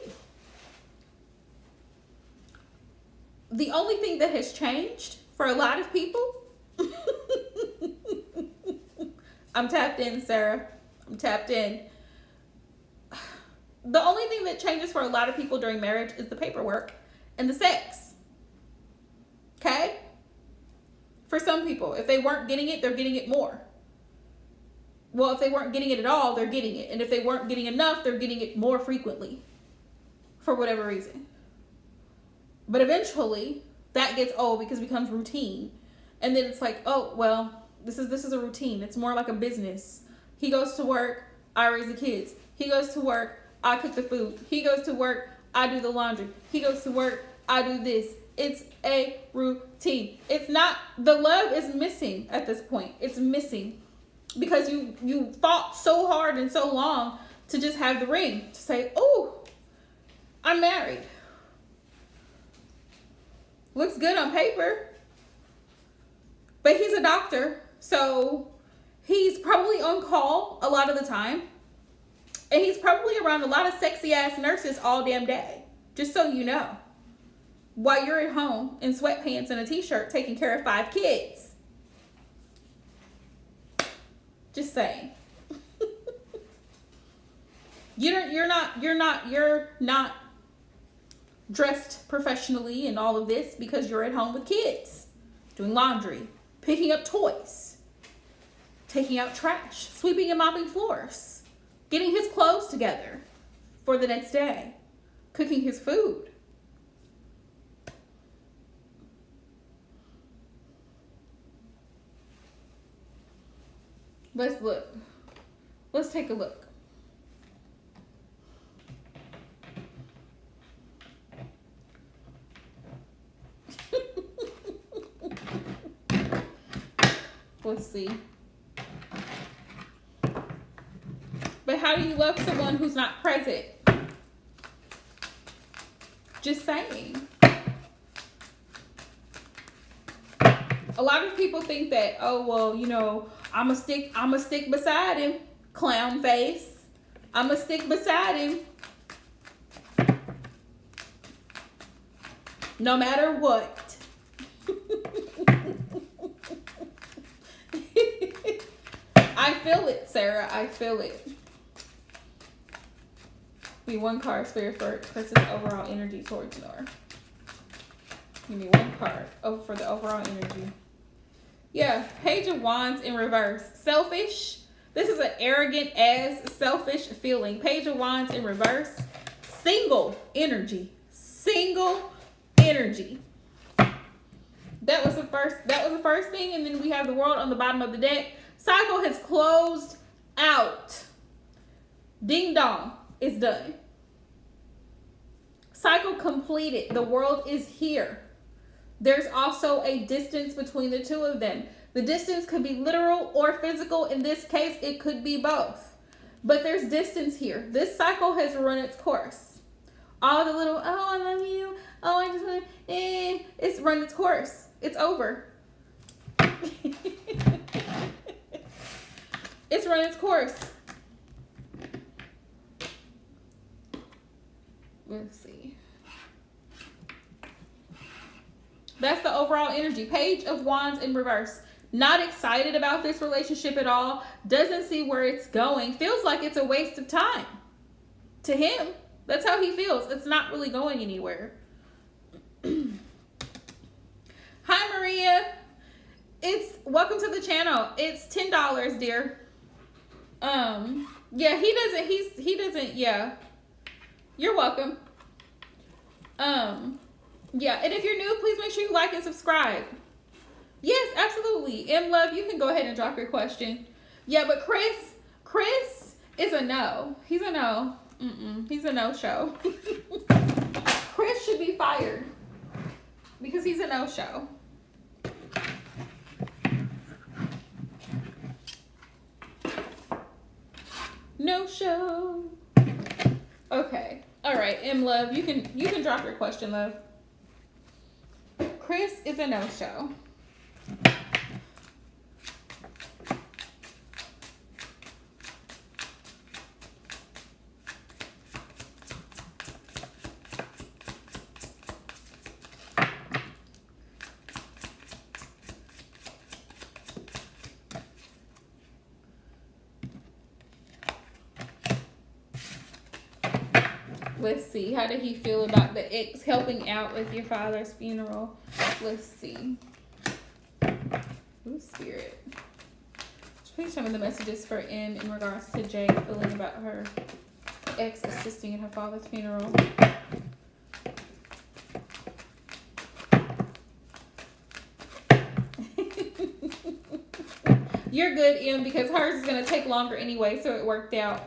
The only thing that has changed for a lot of people, I'm tapped in, Sarah. I'm tapped in. The only thing that changes for a lot of people during marriage is the paperwork and the sex. Okay? For some people, if they weren't getting it, they're getting it more. Well, if they weren't getting it at all, they're getting it. And if they weren't getting enough, they're getting it more frequently. For whatever reason. But eventually, that gets old because it becomes routine. And then it's like, oh, well, this is a routine. It's more like a business. He goes to work, I raise the kids. He goes to work, I cook the food. He goes to work, I do the laundry. He goes to work, I do this. It's a routine. It's not, the love is missing at this point. It's missing because you fought so hard and so long to just have the ring, to say, oh, I'm married. Looks good on paper. But he's a doctor, so he's probably on call a lot of the time. And he's probably around a lot of sexy ass nurses all damn day. Just so you know. While you're at home in sweatpants and a t-shirt taking care of 5 kids. Just saying. You're not dressed professionally and all of this because you're at home with kids, doing laundry, picking up toys, taking out trash, sweeping and mopping floors, getting his clothes together for the next day, cooking his food. Let's look. Let's take a look. Let's see. But how do you love someone who's not present? Just saying. A lot of people think that, oh, well, you know, I'ma stick beside him, clown face. I'ma stick beside him. No matter what. I feel it, Sarah. I feel it. Give me one card, Spirit, for Chris's overall energy towards Nora. Give me one card for the overall energy. Yeah, Page of Wands in reverse. Selfish. This is an arrogant ass selfish feeling. Page of Wands in reverse. Single energy. Single energy. That was the first thing, and then we have the World on the bottom of the deck. Cycle has closed out. Ding dong. It's done. Cycle completed. The World is here. There's also a distance between the two of them. The distance could be literal or physical. In this case, it could be both. But there's distance here. This cycle has run its course. All the little, oh, I love you. Oh, I just want to, it's run its course. It's over. It's run its course. Let's see. That's the overall energy. Page of Wands in reverse. Not excited about this relationship at all. Doesn't see where it's going. Feels like it's a waste of time. To him, that's how he feels. It's not really going anywhere. Hi, Maria. Welcome to the channel. It's $10, dear. Yeah, he doesn't, yeah. You're welcome. Yeah, and if you're new, please make sure you like and subscribe. Yes, absolutely. Love, you can go ahead and drop your question. Yeah, but Chris is a no. He's a no. He's a no-show. Chris should be fired because he's a no-show. No-show. Okay. All right, Love, you can drop your question, love. Chris is a no-show. Let's see. How did he feel about the ex helping out with your father's funeral? Let's see. Ooh, Spirit. Please show me the messages for M in regards to Jay feeling about her ex assisting in her father's funeral. You're good, M, because hers is going to take longer anyway, so it worked out.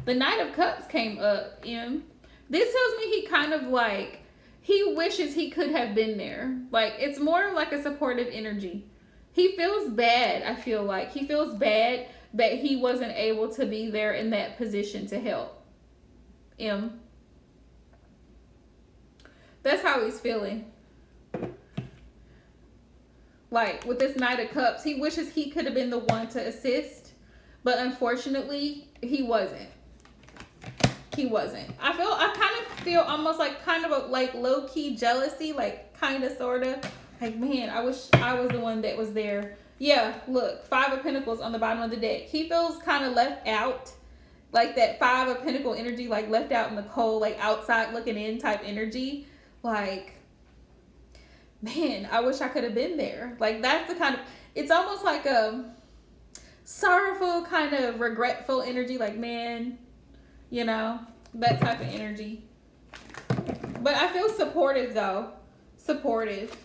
The Knight of Cups came up, This tells me he kind of like, he wishes he could have been there. Like, it's more like a supportive energy. He feels bad, I feel like. He feels bad that he wasn't able to be there in that position to help. That's how he's feeling. Like, with this Knight of Cups, he wishes he could have been the one to assist. But unfortunately, he wasn't. He wasn't. I kind of feel almost like kind of a like low-key jealousy, like kind of sort of like, man, I wish I was the one that was there. Yeah, look, 5 of Pentacles on the bottom of the deck. He feels kind of left out, like that 5 of Pentacle energy, like left out in the cold, like outside looking in type energy. Like, man, I wish I could have been there. Like, that's the kind of, it's almost like a sorrowful kind of regretful energy, like, man, you know, that type of energy. But I feel supportive though. Supportive.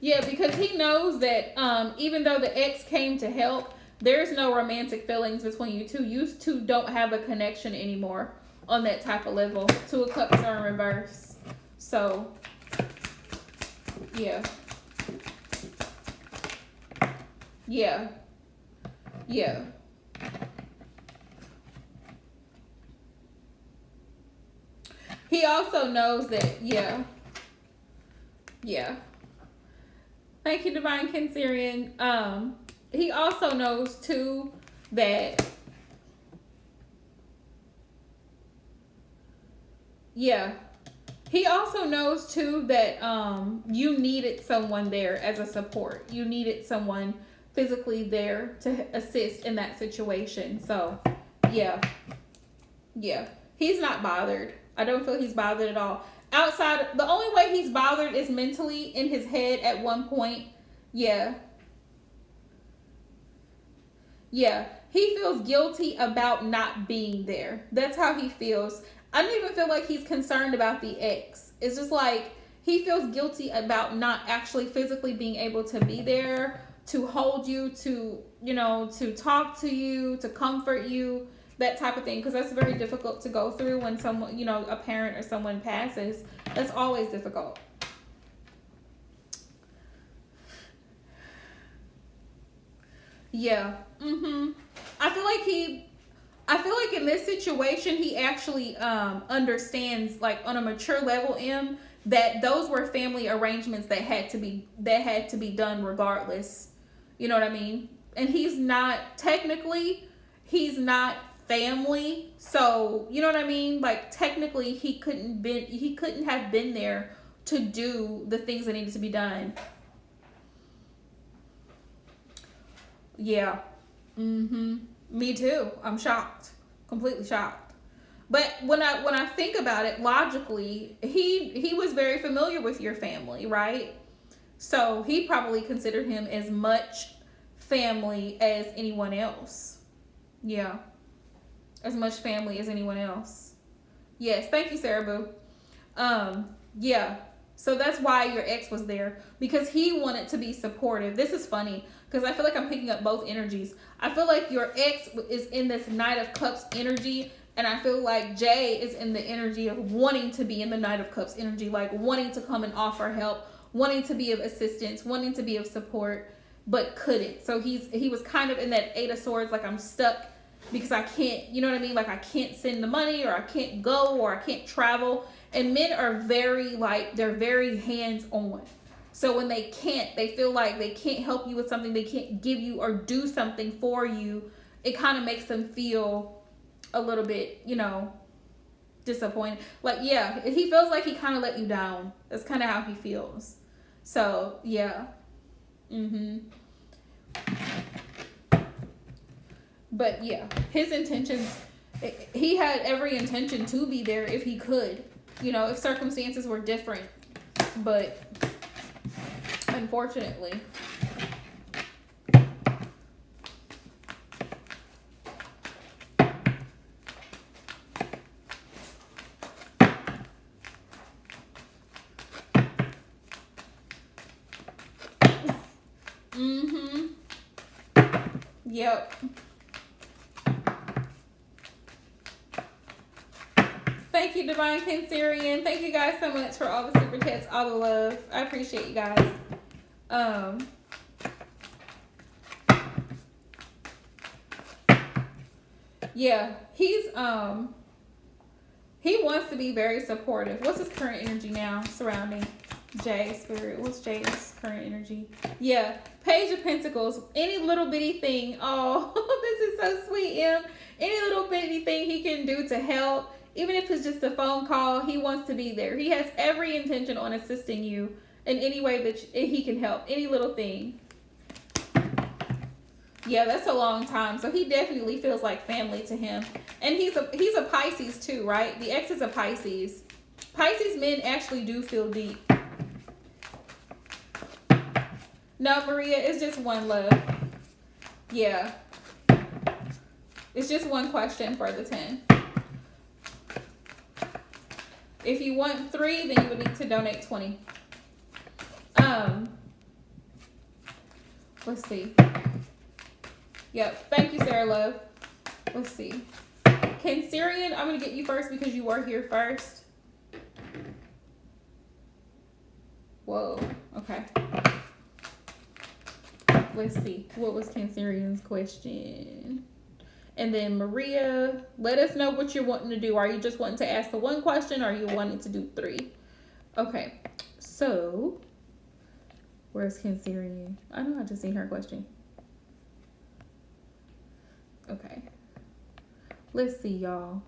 Yeah, because he knows that even though the ex came to help, there's no romantic feelings between you two. You two don't have a connection anymore on that type of level. 2 of Cups are in reverse. So, yeah. Yeah. Yeah. He also knows that, yeah. Yeah. Thank you, Divine Cancerian. He also knows too that, yeah, he also knows too that you needed someone there as a support. You needed someone physically there to assist in that situation. So, yeah, he's not bothered. I don't feel he's bothered at all. Outside, the only way he's bothered is mentally in his head at one point. Yeah. He feels guilty about not being there. That's how he feels. I don't even feel like he's concerned about the ex. It's just like he feels guilty about not actually physically being able to be there, to hold you, to, you know, to talk to you, to comfort you. That type of thing, because that's very difficult to go through when someone, you know, a parent or someone passes. That's always difficult. Yeah. I feel like in this situation, he actually understands, like on a mature level, that those were family arrangements that had to be done regardless. You know what I mean? And he's not family, so you know what I mean, like technically he couldn't have been there to do the things that needed to be done. Yeah. Me too. I'm shocked, completely shocked. But when I think about it logically, he was very familiar with your family, right? So he probably considered him as much family as anyone else. Yeah. As much family as anyone else. Yes, thank you, Sarah Boo. Yeah. So that's why your ex was there, because he wanted to be supportive. This is funny because I feel like I'm picking up both energies. I feel like your ex is in this Knight of Cups energy, and I feel like Jay is in the energy of wanting to be in the Knight of Cups energy, like wanting to come and offer help, wanting to be of assistance, wanting to be of support, but couldn't. So he was kind of in that 8 of Swords, like I'm stuck because I can't, you know what I mean? Like I can't send the money, or I can't go, or I can't travel. And men are very, like, they're very hands-on. So when they feel like they can't help you with something, they can't give you or do something for you, it kind of makes them feel a little bit, you know, disappointed. Like, yeah, he feels like he kind of let you down. That's kind of how he feels. So, yeah. But yeah, his intentions, he had every intention to be there if he could, you know, if circumstances were different. But unfortunately. Mm-hmm. Yep. Thank you, Divine Cancerian. Thank you guys so much for all the super chats, all the love. I appreciate you guys. Yeah, he wants to be very supportive. What's his current energy now surrounding Jay Spirit? What's Jay's current energy? Yeah, Page of Pentacles. Any little bitty thing. Oh, this is so sweet, Em. Any little bitty thing he can do to help, even if it's just a phone call, he wants to be there. He has every intention on assisting you in any way that he can help. Any little thing. Yeah, that's a long time. So he definitely feels like family to him. And he's a Pisces too, right? The ex is a Pisces. Pisces men actually do feel deep. No, Maria, it's just one love. Yeah. It's just one question for the 10. If you want 3, then you would need to donate 20. Let's see. Yep. Thank you, Sarah Love. Let's see. Cancerian, I'm going to get you first because you were here first. Whoa. Okay. Let's see. What was Cancerian's question? And then Maria, let us know what you're wanting to do. Are you just wanting to ask the one question, or are you wanting to do 3? Okay. So, where's Cancerian? I know I just seen her question. Okay. Let's see, y'all.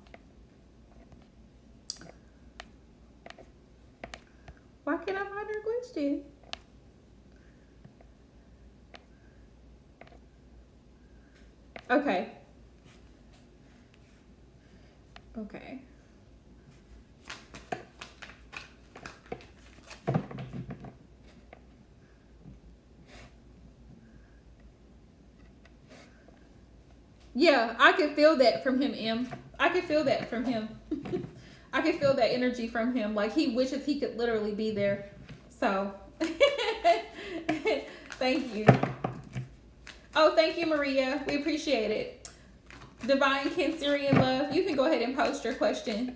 Why can't I find her question? Okay. Okay. Yeah, I could feel that from him, Em. I could feel that from him. I could feel that energy from him. Like, he wishes he could literally be there. So, thank you. Oh, thank you, Maria. We appreciate it. Divine Cancerian Love, you can go ahead and post your question.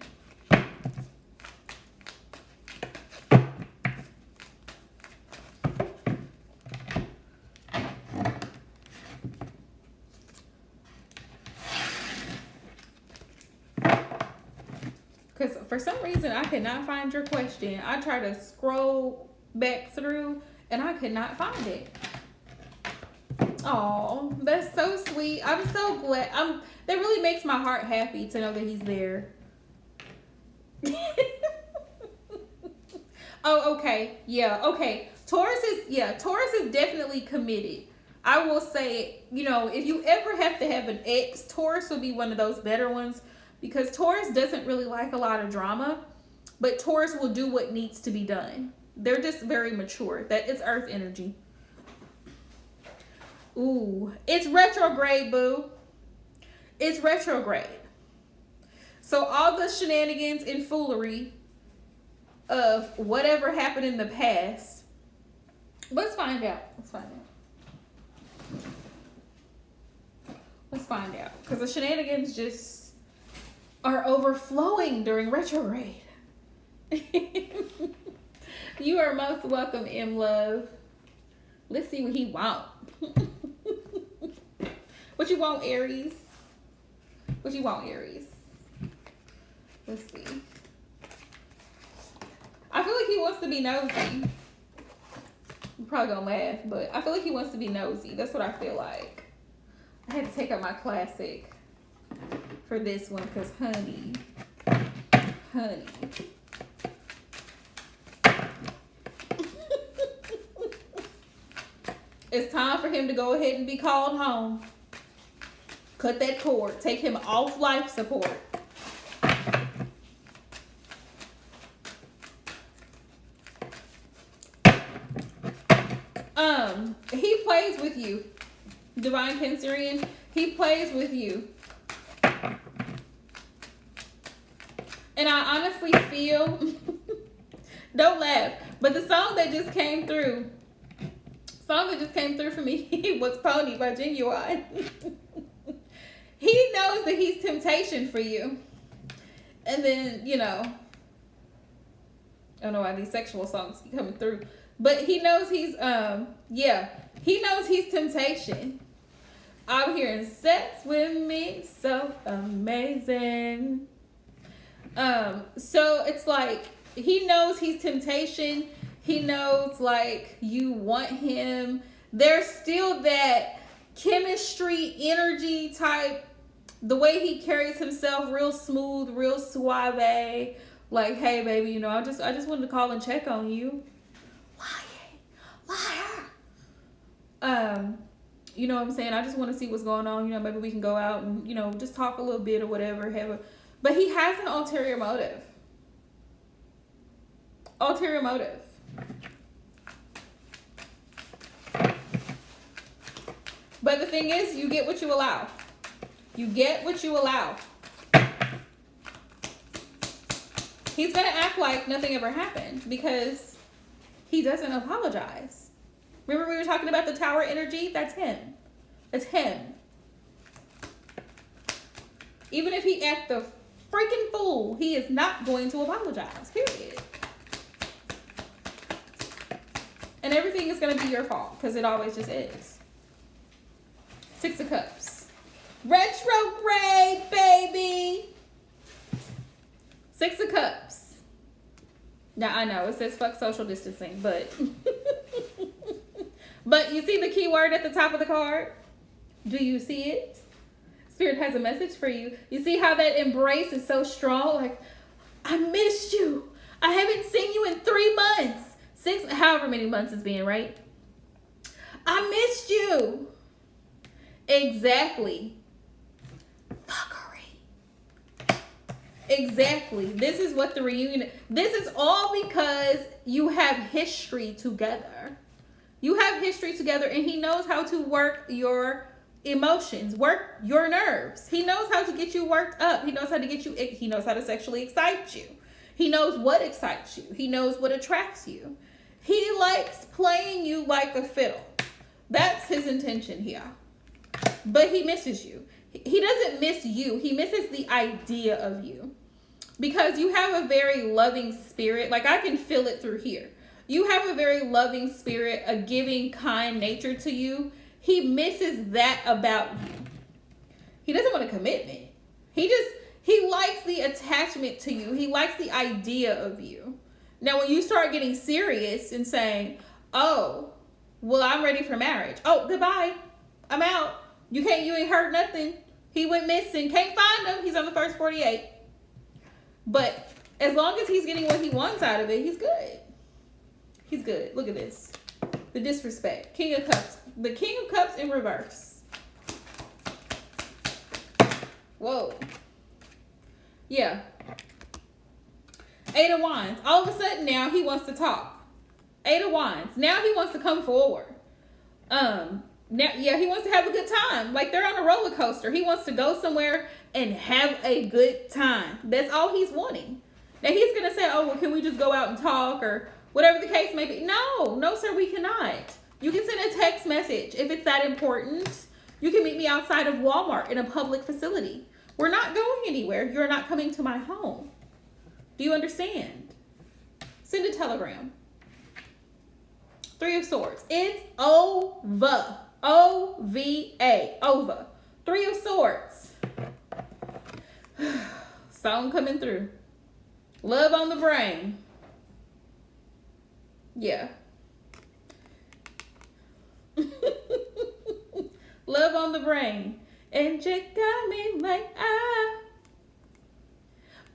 Because for some reason, I could not find your question. I tried to scroll back through, and I could not find it. Oh, that's so sweet. I'm so glad. That really makes my heart happy to know that he's there. Oh, okay. Yeah, okay. Taurus is definitely committed. I will say, if you ever have to have an ex, Taurus will be one of those better ones, because Taurus doesn't really like a lot of drama, but Taurus will do what needs to be done. They're just very mature. That is earth energy. Ooh, it's retrograde, boo. It's retrograde. So all the shenanigans and foolery of whatever happened in the past. Let's find out. Because the shenanigans just are overflowing during retrograde. You are most welcome, M Love. Let's see what he wants. What you want, Aries? What you want, Aries? Let's see. I feel like he wants to be nosy. You're probably gonna laugh, but I feel like he wants to be nosy. That's what I feel like. I had to take out my classic for this one because honey. It's time for him to go ahead and be called home. Cut that cord. Take him off life support. plays with you. Divine Cancerian, he plays with you. And I honestly feel, don't laugh, but the song that just came through for me was Pony by Genuine. He knows that he's temptation for you. And then, you know, I don't know why these sexual songs keep coming through. But he knows he's, he knows he's temptation. Out here in sex with me, so amazing. So it's like, he knows he's temptation. He knows, like, you want him. There's still that chemistry, energy type, the way he carries himself, real smooth, real suave. Like, hey, baby, you know, I just wanted to call and check on you. Liar. You know what I'm saying? I just want to see what's going on. You know, maybe we can go out and, you know, just talk a little bit or whatever. But he has an ulterior motive. Ulterior motive. But the thing is, you get what you allow. You get what you allow. He's going to act like nothing ever happened because he doesn't apologize. Remember we were talking about the tower energy? That's him. It's him. Even if he acts the freaking fool, he is not going to apologize. Period. And everything is going to be your fault because it always just is. 6 of Cups. Retrograde, baby. 6 of Cups. Now, I know it says fuck social distancing, but but you see the key word at the top of the card? Do you see it? Spirit has a message for you. You see how that embrace is so strong? Like, I missed you. I haven't seen you in 3 months. 6, however many months it's been, right? I missed you. Exactly. Fuckery. Exactly. This is what the reunion, this is all because you have history together. You have history together, and he knows how to work your emotions, work your nerves. He knows how to get you worked up. He knows how to get you, he knows how to sexually excite you. He knows what excites you. He knows what attracts you. He likes playing you like a fiddle. That's his intention here. But he misses you. He doesn't miss you. He misses the idea of you. Because you have a very loving spirit. Like, I can feel it through here. You have a very loving spirit, a giving, kind nature to you. He misses that about you. He doesn't want a commitment. He likes the attachment to you. He likes the idea of you. Now, when you start getting serious and saying, oh, well, I'm ready for marriage. Oh, goodbye. I'm out. You ain't heard nothing. He went missing. Can't find him. He's on the first 48. But as long as he's getting what he wants out of it, he's good. He's good. Look at this. The disrespect. King of Cups. The King of Cups in reverse. Whoa. Yeah. 8 of Wands. All of a sudden now he wants to talk. 8 of Wands. Now he wants to come forward. Now, yeah, he wants to have a good time. Like, they're on a roller coaster. He wants to go somewhere and have a good time. That's all he's wanting. Now, he's going to say, oh, well, can we just go out and talk or whatever the case may be? No, sir, we cannot. You can send a text message if it's that important. You can meet me outside of Walmart in a public facility. We're not going anywhere. You're not coming to my home. Do you understand? Send a telegram. 3 of Swords. It's over. O-V-A. Over. 3 of Swords. Song coming through. Love on the brain. Yeah. Love on the brain. And you got me like,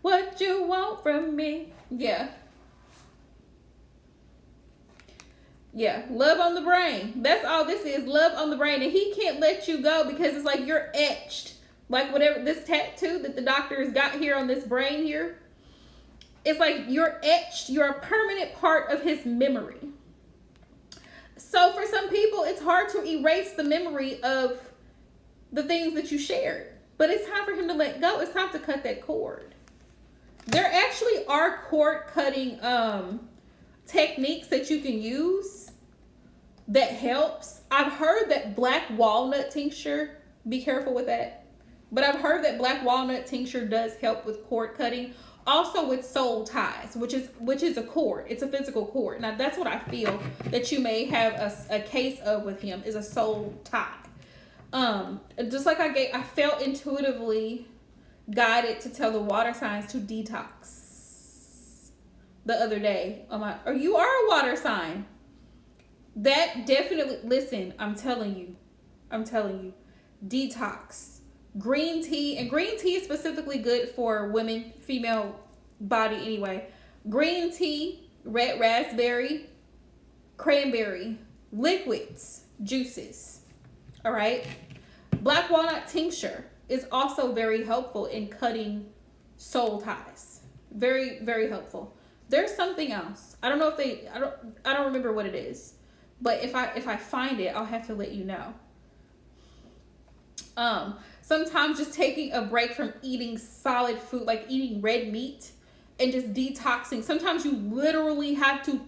what you want from me. Yeah. Yeah, love on the brain. That's all this is, love on the brain. And he can't let you go because it's like you're etched. Like whatever, this tattoo that the doctor has got here on this brain here. It's like you're etched. You're a permanent part of his memory. So for some people, it's hard to erase the memory of the things that you shared. But it's time for him to let go. It's time to cut that cord. There actually are cord cutting techniques that you can use that helps. I've heard that black walnut tincture, be careful with that. But I've heard that black walnut tincture does help with cord cutting. Also with soul ties, which is a cord. It's a physical cord. Now that's what I feel that you may have a case of with him, is a soul tie. Just like I felt intuitively guided to tell the water signs to detox the other day. Or you are a water sign. That definitely, listen, I'm telling you, detox. Green tea, and green tea is specifically good for women, female body anyway. Green tea, red raspberry, cranberry, liquids, juices. All right. Black walnut tincture is also very helpful in cutting soul ties. Very, very helpful. There's something else. I don't know if I don't remember what it is, but if I find it, I'll have to let you know. Sometimes just taking a break from eating solid food, like eating red meat, and just detoxing. Sometimes you literally have to.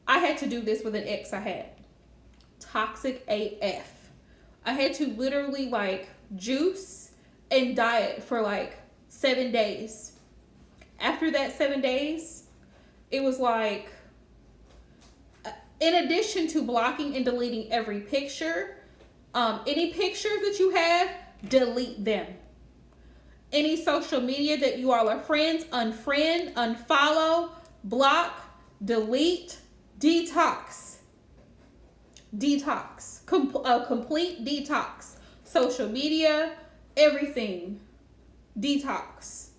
I had to do this with an ex I had. Toxic AF. I had to literally like juice and diet for like 7 days. After that 7 days, it was like, in addition to blocking and deleting every picture, any pictures that you have, delete them. Any social media that you all are friends, unfriend, unfollow, block, delete, detox. A complete detox. Social media, everything, detox.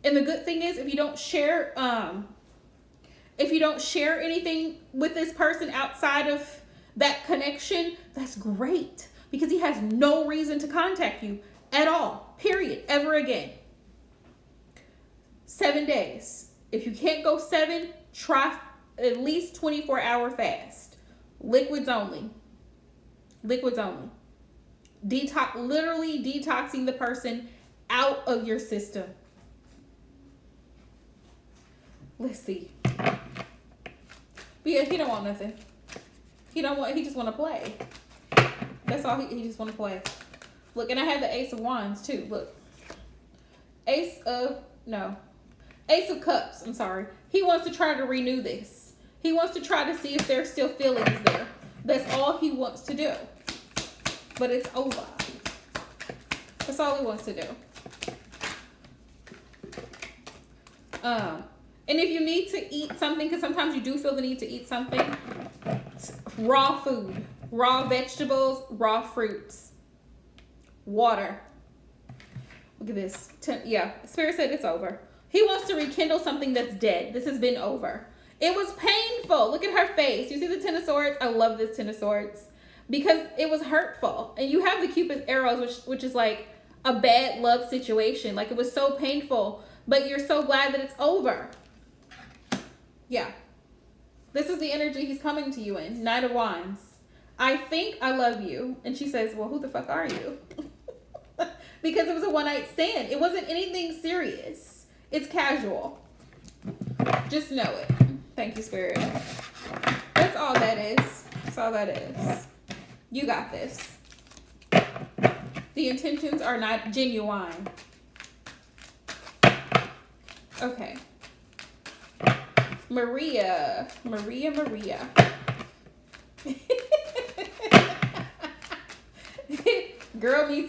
And the good thing is, if you don't share anything with this person outside of that connection, that's great, because he has no reason to contact you at all, period, ever again. 7 days. If you can't go 7, try at least 24-hour fast. Liquids only. Literally detoxing the person out of your system. Let's see. But yeah, he don't want nothing. He just want to play. That's all. He just want to play. Look, and I have the Ace of Wands too. Look. Ace of Cups. I'm sorry. He wants to try to renew this. He wants to try to see if there's still feelings there. That's all he wants to do. But it's over. That's all he wants to do. And if you need to eat something, because sometimes you do feel the need to eat something, raw food, raw vegetables, raw fruits, water. Look at this. Spirit said it's over. He wants to rekindle something that's dead. This has been over. It was painful. Look at her face. You see the Ten of Swords? I love this Ten of Swords because it was hurtful. And you have the Cupid's arrows, which is like a bad love situation. Like, it was so painful, but you're so glad that it's over. Yeah. This is the energy he's coming to you in. Knight of Wands. I think I love you. And she says, well, who the fuck are you? Because it was a one-night stand. It wasn't anything serious. It's casual. Just know it. Thank you, Spirit. That's all that is. That's all that is. You got this. The intentions are not genuine. Okay. Maria. Girl, me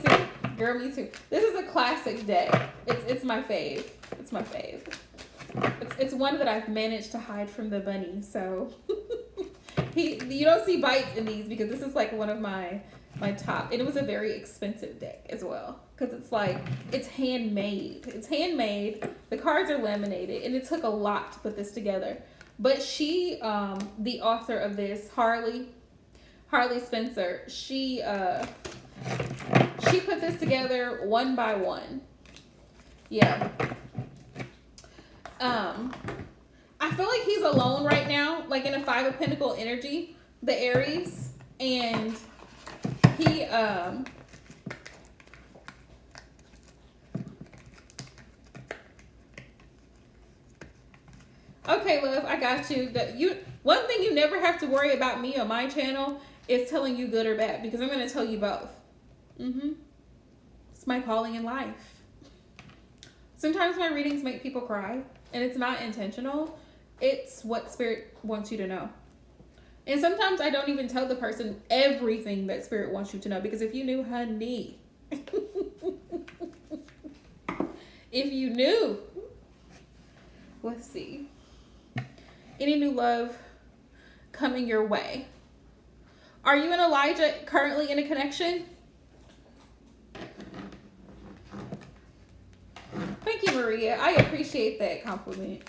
too. This is a classic deck. It's my fave. It's my fave. It's one that I've managed to hide from the bunny. So you don't see bites in these because this is like one of my top. And it was a very expensive deck as well, because it's handmade. It's handmade. The cards are laminated, and it took a lot to put this together. But she, the author of this, Harley Spencer, she put this together one by one. Yeah. I feel like he's alone right now, like in a Five of Pentacle energy, the Aries, and he okay, love, I got you. One thing you never have to worry about me on my channel is telling you good or bad, because I'm going to tell you both. It's my calling in life. Sometimes my readings make people cry, and it's not intentional. It's what Spirit wants you to know. And sometimes I don't even tell the person everything that Spirit wants you to know, because if you knew, honey, if you knew. Let's see. Any new love coming your way? Are you and Elijah currently in a connection? Thank you, Maria. I appreciate that compliment.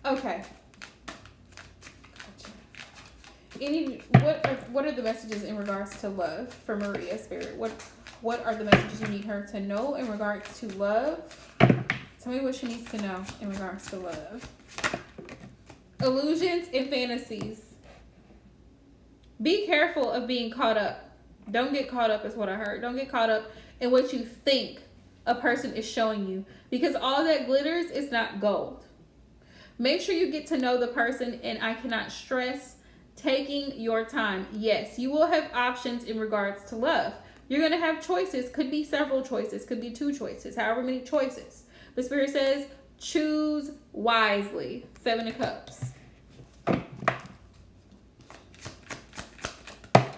Okay. What are the messages in regards to love for Maria, Spirit? What are the messages you need her to know in regards to love? Tell me what she needs to know in regards to love. Illusions and fantasies. Be careful of being caught up. Don't get caught up is what I heard. Don't get caught up in what you think a person is showing you, because all that glitters is not gold. Make sure you get to know the person, and I cannot stress taking your time. Yes, you will have options in regards to love. You're going to have choices. Could be several choices. Could be 2 choices. However many choices. The Spirit says, choose wisely. 7 of Cups.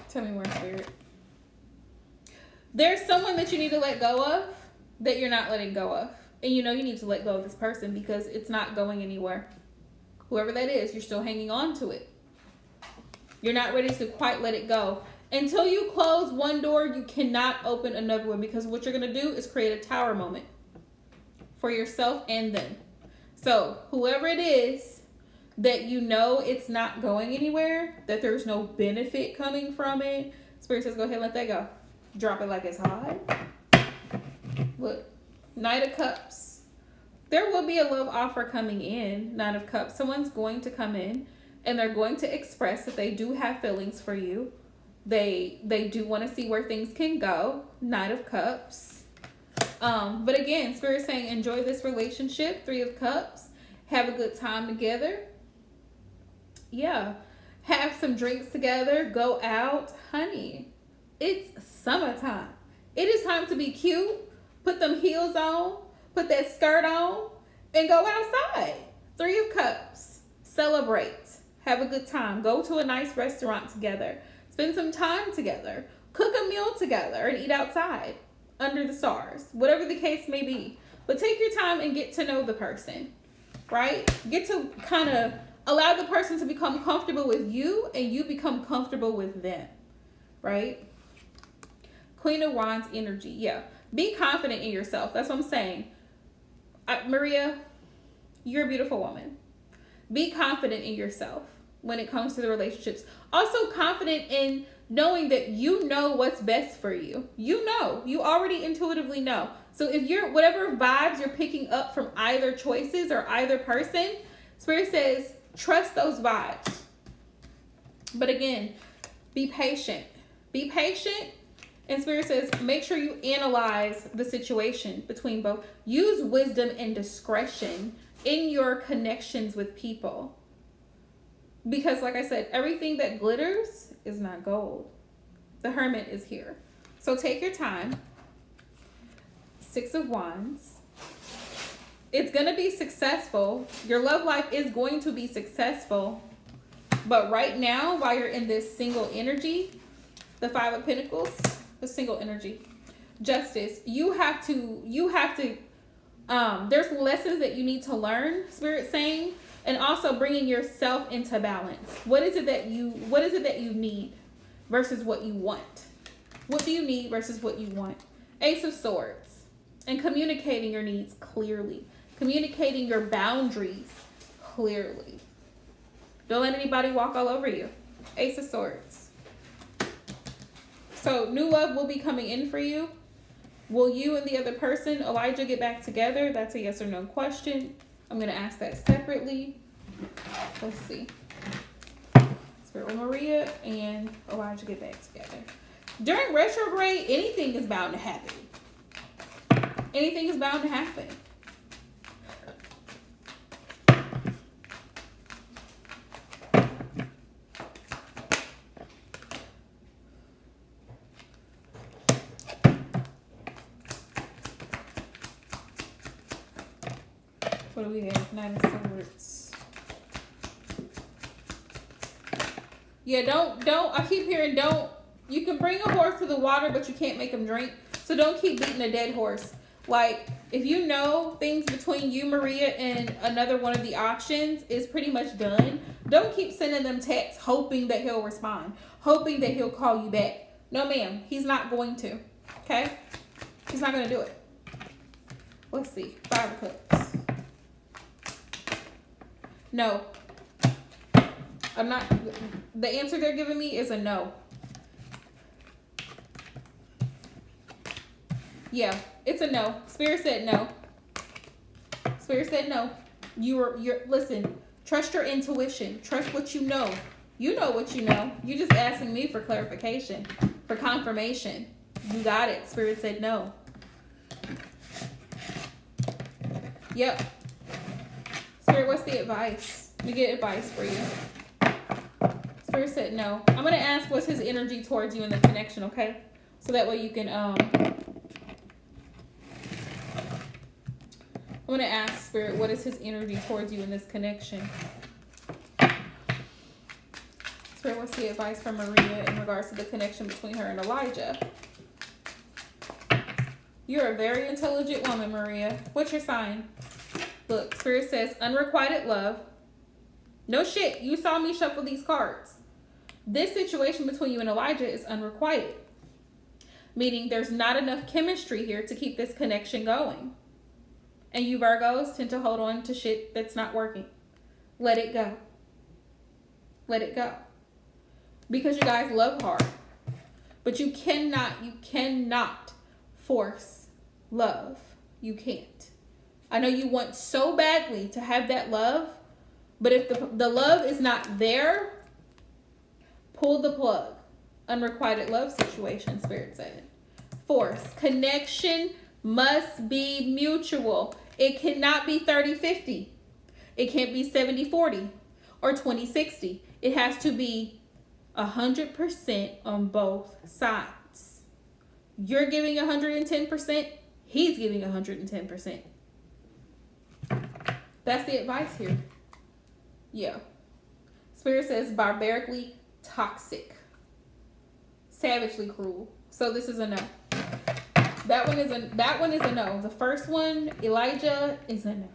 Tell me more, Spirit. There's someone that you need to let go of that you're not letting go of. And you know you need to let go of this person because it's not going anywhere. Whoever that is, you're still hanging on to it. You're not ready to quite let it go. Until you close one door, you cannot open another one, because what you're going to do is create a tower moment for yourself and them. So whoever it is that you know it's not going anywhere, that there's no benefit coming from it, Spirit says go ahead and let that go. Drop it like it's hot. Look, Knight of Cups. There will be a love offer coming in, Knight of Cups. Someone's going to come in and they're going to express that they do have feelings for you. They do want to see where things can go, Knight of Cups. But again, Spirit's saying enjoy this relationship, 3 of Cups. Have a good time together. Yeah. Have some drinks together. Go out. Honey, it's summertime. It is time to be cute. Put them heels on. Put that skirt on. And go outside. 3 of Cups. Celebrate. Have a good time. Go to a nice restaurant together. Spend some time together. Cook a meal together and eat outside under the stars. Whatever the case may be. But take your time and get to know the person. Right? Get to kind of allow the person to become comfortable with you and you become comfortable with them. Right? Queen of Wands energy. Yeah. Be confident in yourself. That's what I'm saying. Maria, you're a beautiful woman. Be confident in yourself when it comes to the relationships. Also confident in knowing that you know what's best for you. You know. You already intuitively know. So if you're, whatever vibes you're picking up from either choices or either person, Spirit says, trust those vibes. But again, be patient. Be patient. And Spirit says, make sure you analyze the situation between both. Use wisdom and discretion in your connections with people. Because like I said, everything that glitters is not gold. The Hermit is here. So take your time. 6 of Wands. It's going to be successful. Your love life is going to be successful. But right now, while you're in this single energy, the 5 of Pentacles, the single energy, Justice, you have to, there's lessons that you need to learn, Spirit saying, and also bringing yourself into balance. What is it that you need versus what you want? What do you need versus what you want? Ace of Swords. And communicating your needs clearly. Communicating your boundaries clearly. Don't let anybody walk all over you. Ace of Swords. So new love will be coming in for you. Will you and the other person, Elijah, get back together? That's a yes or no question. I'm going to ask that separately. Let's see. Spirit, will Maria and Elijah get back together? During retrograde, anything is bound to happen. Anything is bound to happen. What do we have? 9 of Swords. Yeah, don't. I keep hearing don't. You can bring a horse to the water, but you can't make him drink. So don't keep beating a dead horse. Like, if you know things between you, Maria, and another one of the options is pretty much done, don't keep sending them texts hoping that he'll respond, hoping that he'll call you back. No, ma'am. He's not going to. Okay? He's not going to do it. Let's see. 5 of Cups. No. I'm not. The answer they're giving me is a no. Yeah, it's a no. Spirit said no. Spirit said no. You're listen, trust your intuition. Trust what you know. You know what you know. You're just asking me for clarification, for confirmation. You got it. Spirit said no. Yep. Spirit, what's the advice? Let me get advice for you. Spirit said no. I'm going to ask what's his energy towards you in the connection, okay? So that way you can, I'm going to ask Spirit, what is his energy towards you in this connection? Spirit, what's the advice from Maria in regards to the connection between her and Elijah? You're a very intelligent woman, Maria. What's your sign? Look, Spirit says unrequited love. No shit. You saw me shuffle these cards. This situation between you and Elijah is unrequited. Meaning there's not enough chemistry here to keep this connection going. And you Virgos tend to hold on to shit that's not working. Let it go. Let it go. Because you guys love hard. But you cannot force love. You can't. I know you want so badly to have that love, but if the love is not there, pull the plug. Unrequited love situation, Spirit said. Force. Connection must be mutual. It cannot be 30-50. It can't be 70-40 or 20-60. It has to be 100% on both sides. You're giving 110%. He's giving 110%. That's the advice here. Yeah. Spirit says barbarically toxic. Savagely cruel. So this is a no. That one is a no. The first one, Elijah, is a no.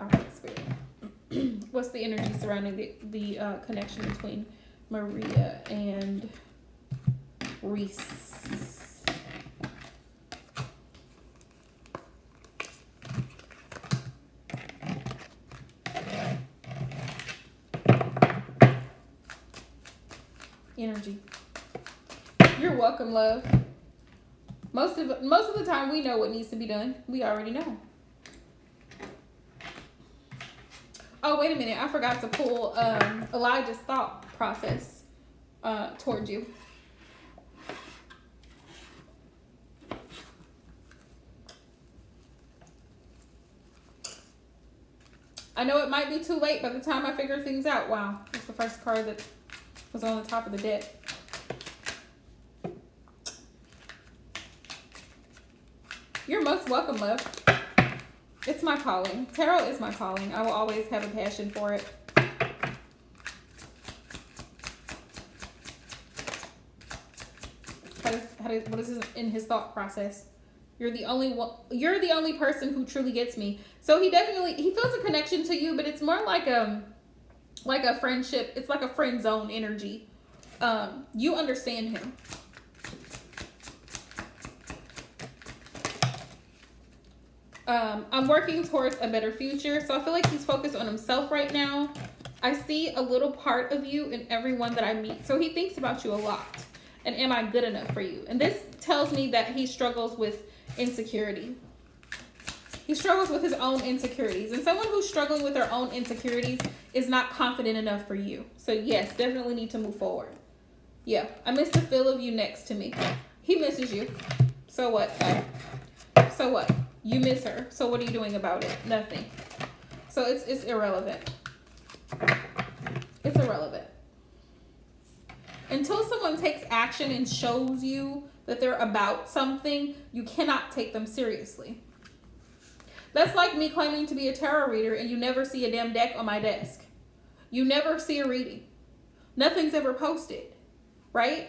All right, Spirit. What's the energy surrounding the connection between Maria and Reese? Energy. You're welcome, love. Most of the time we know what needs to be done. We already know. Oh, wait a minute. I forgot to pull Elijah's thought process towards you. I know it might be too late by the time I figure things out. Wow. That's the first card that was on the top of the deck. You're most welcome, love. It's my calling. Tarot is my calling. I will always have a passion for it. What is in his thought process? You're the only person who truly gets me. So he feels a connection to you, but it's more like a friendship. It's like a friend zone energy. You understand him. I'm working towards a better future. So I feel like he's focused on himself right now. I see a little part of you in everyone that I meet. So he thinks about you a lot. And am I good enough for you? And this tells me that he struggles with insecurity. He struggles with his own insecurities. And someone who's struggling with their own insecurities is not confident enough for you. So yes, definitely need to move forward. Yeah, I miss the feel of you next to me. He misses you. So what? So what? You miss her. So what are you doing about it? Nothing. So it's irrelevant. It's irrelevant. Until someone takes action and shows you that they're about something, you cannot take them seriously. That's like me claiming to be a tarot reader and you never see a damn deck on my desk. You never see a reading. Nothing's ever posted, right?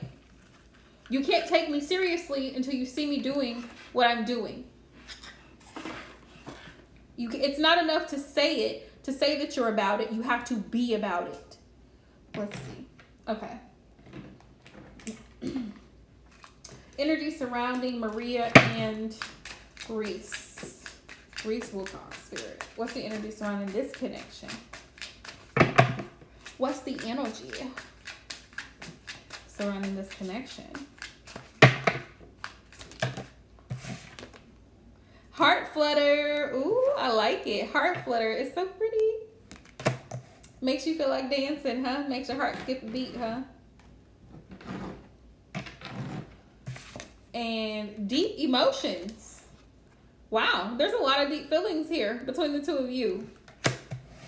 You can't take me seriously until you see me doing what I'm doing. It's not enough to say it, to say that you're about it. You have to be about it. Let's see. Okay. Energy surrounding Maria and Reese. Reese will talk, Spirit. What's the energy surrounding this connection? What's the energy surrounding this connection? Heart flutter. Ooh, I like it. Heart flutter is so pretty. Makes you feel like dancing, huh? Makes your heart skip a beat, huh? And deep emotions. Wow, there's a lot of deep feelings here between the two of you.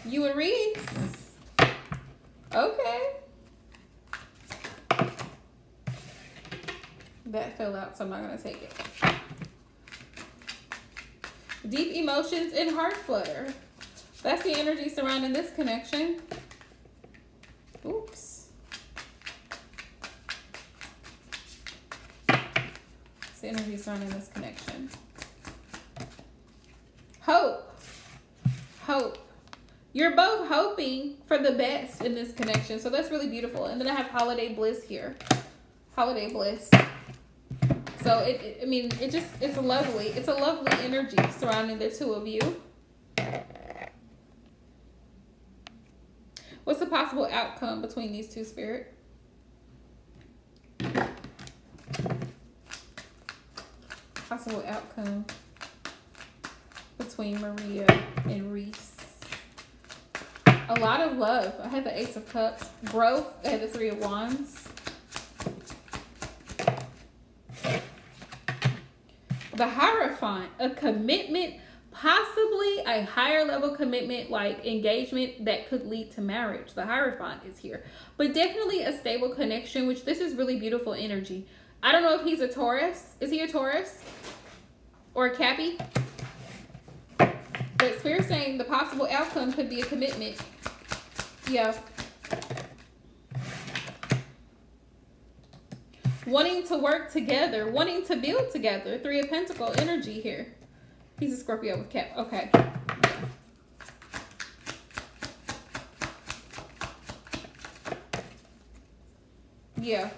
You and Reese. Okay. That fell out, so I'm not going to take it. Deep emotions and heart flutter. That's the energy surrounding this connection. Oops. It's the energy surrounding this connection. Hope. Hope. You're both hoping for the best in this connection. So that's really beautiful. And then I have holiday bliss here. Holiday bliss. So it's a lovely energy surrounding the two of you. What's the possible outcome between these two, Spirit? Possible outcome between Maria and Reese. A lot of love. I had the Ace of Cups. Growth. I had the Three of Wands. The Hierophant. A commitment, possibly a higher level commitment like engagement that could lead to marriage. The Hierophant is here. But definitely a stable connection, which this is really beautiful energy. I don't know if he's a Taurus. Is he a Taurus? Or a Cappy? But Spirit's saying the possible outcome could be a commitment. Yeah. Wanting to work together. Wanting to build together. Three of Pentacles energy here. He's a Scorpio with Cap. Okay. Yeah.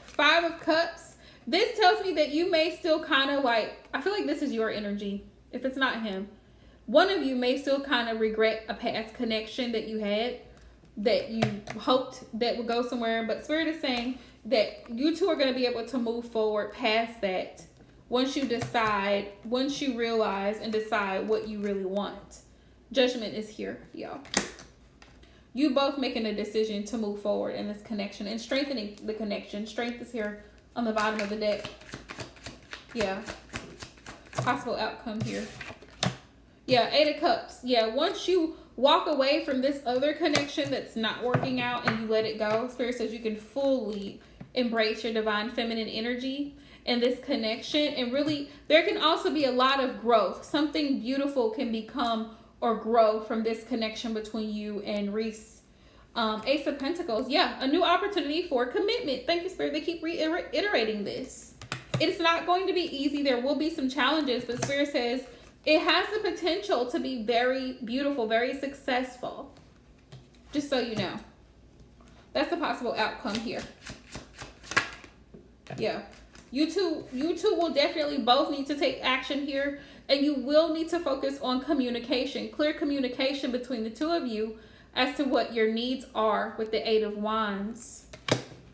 Five of Cups. This tells me that you may still kind of like, I feel like this is your energy. If it's not him, one of you may still kind of regret a past connection that you had, that you hoped that would go somewhere. But Spirit is saying that you two are going to be able to move forward past that once you decide, once you realize and decide what you really want. Judgment is here, y'all. You both making a decision to move forward in this connection and strengthening the connection. Strength is here on the bottom of the deck. Yeah. Possible outcome here. Yeah, Eight of Cups. Yeah, once you walk away from this other connection that's not working out and you let it go, Spirit says you can fully embrace your divine feminine energy in this connection. And really, there can also be a lot of growth. Something beautiful can become or grow from this connection between you and Reese. Ace of Pentacles. Yeah, a new opportunity for commitment. Thank you, Spirit. They keep reiterating this. It's not going to be easy. There will be some challenges, but Spirit says it has the potential to be very beautiful, very successful. Just so you know. That's the possible outcome here. Yeah. You two will definitely both need to take action here. And you will need to focus on communication. Clear communication between the two of you as to what your needs are with the Eight of Wands.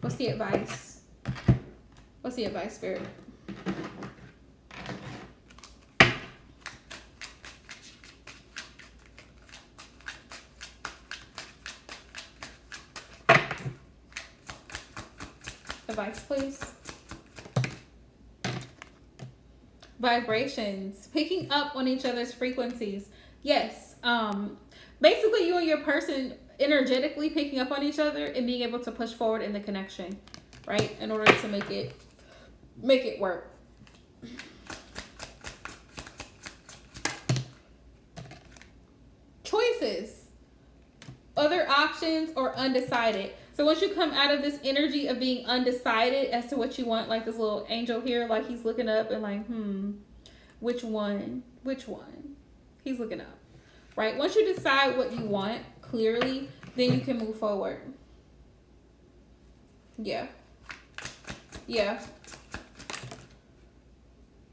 What's the advice? What's the advice, Spirit? Advice, please. Vibrations. Picking up on each other's frequencies. Yes. Basically, you and your person energetically picking up on each other and being able to push forward in the connection, right? In order to make it work. Choices. Other options or undecided. So once you come out of this energy of being undecided as to what you want, like this little angel here, like he's looking up and like, which one? He's looking up, right? Once you decide what you want clearly, then you can move forward. Yeah.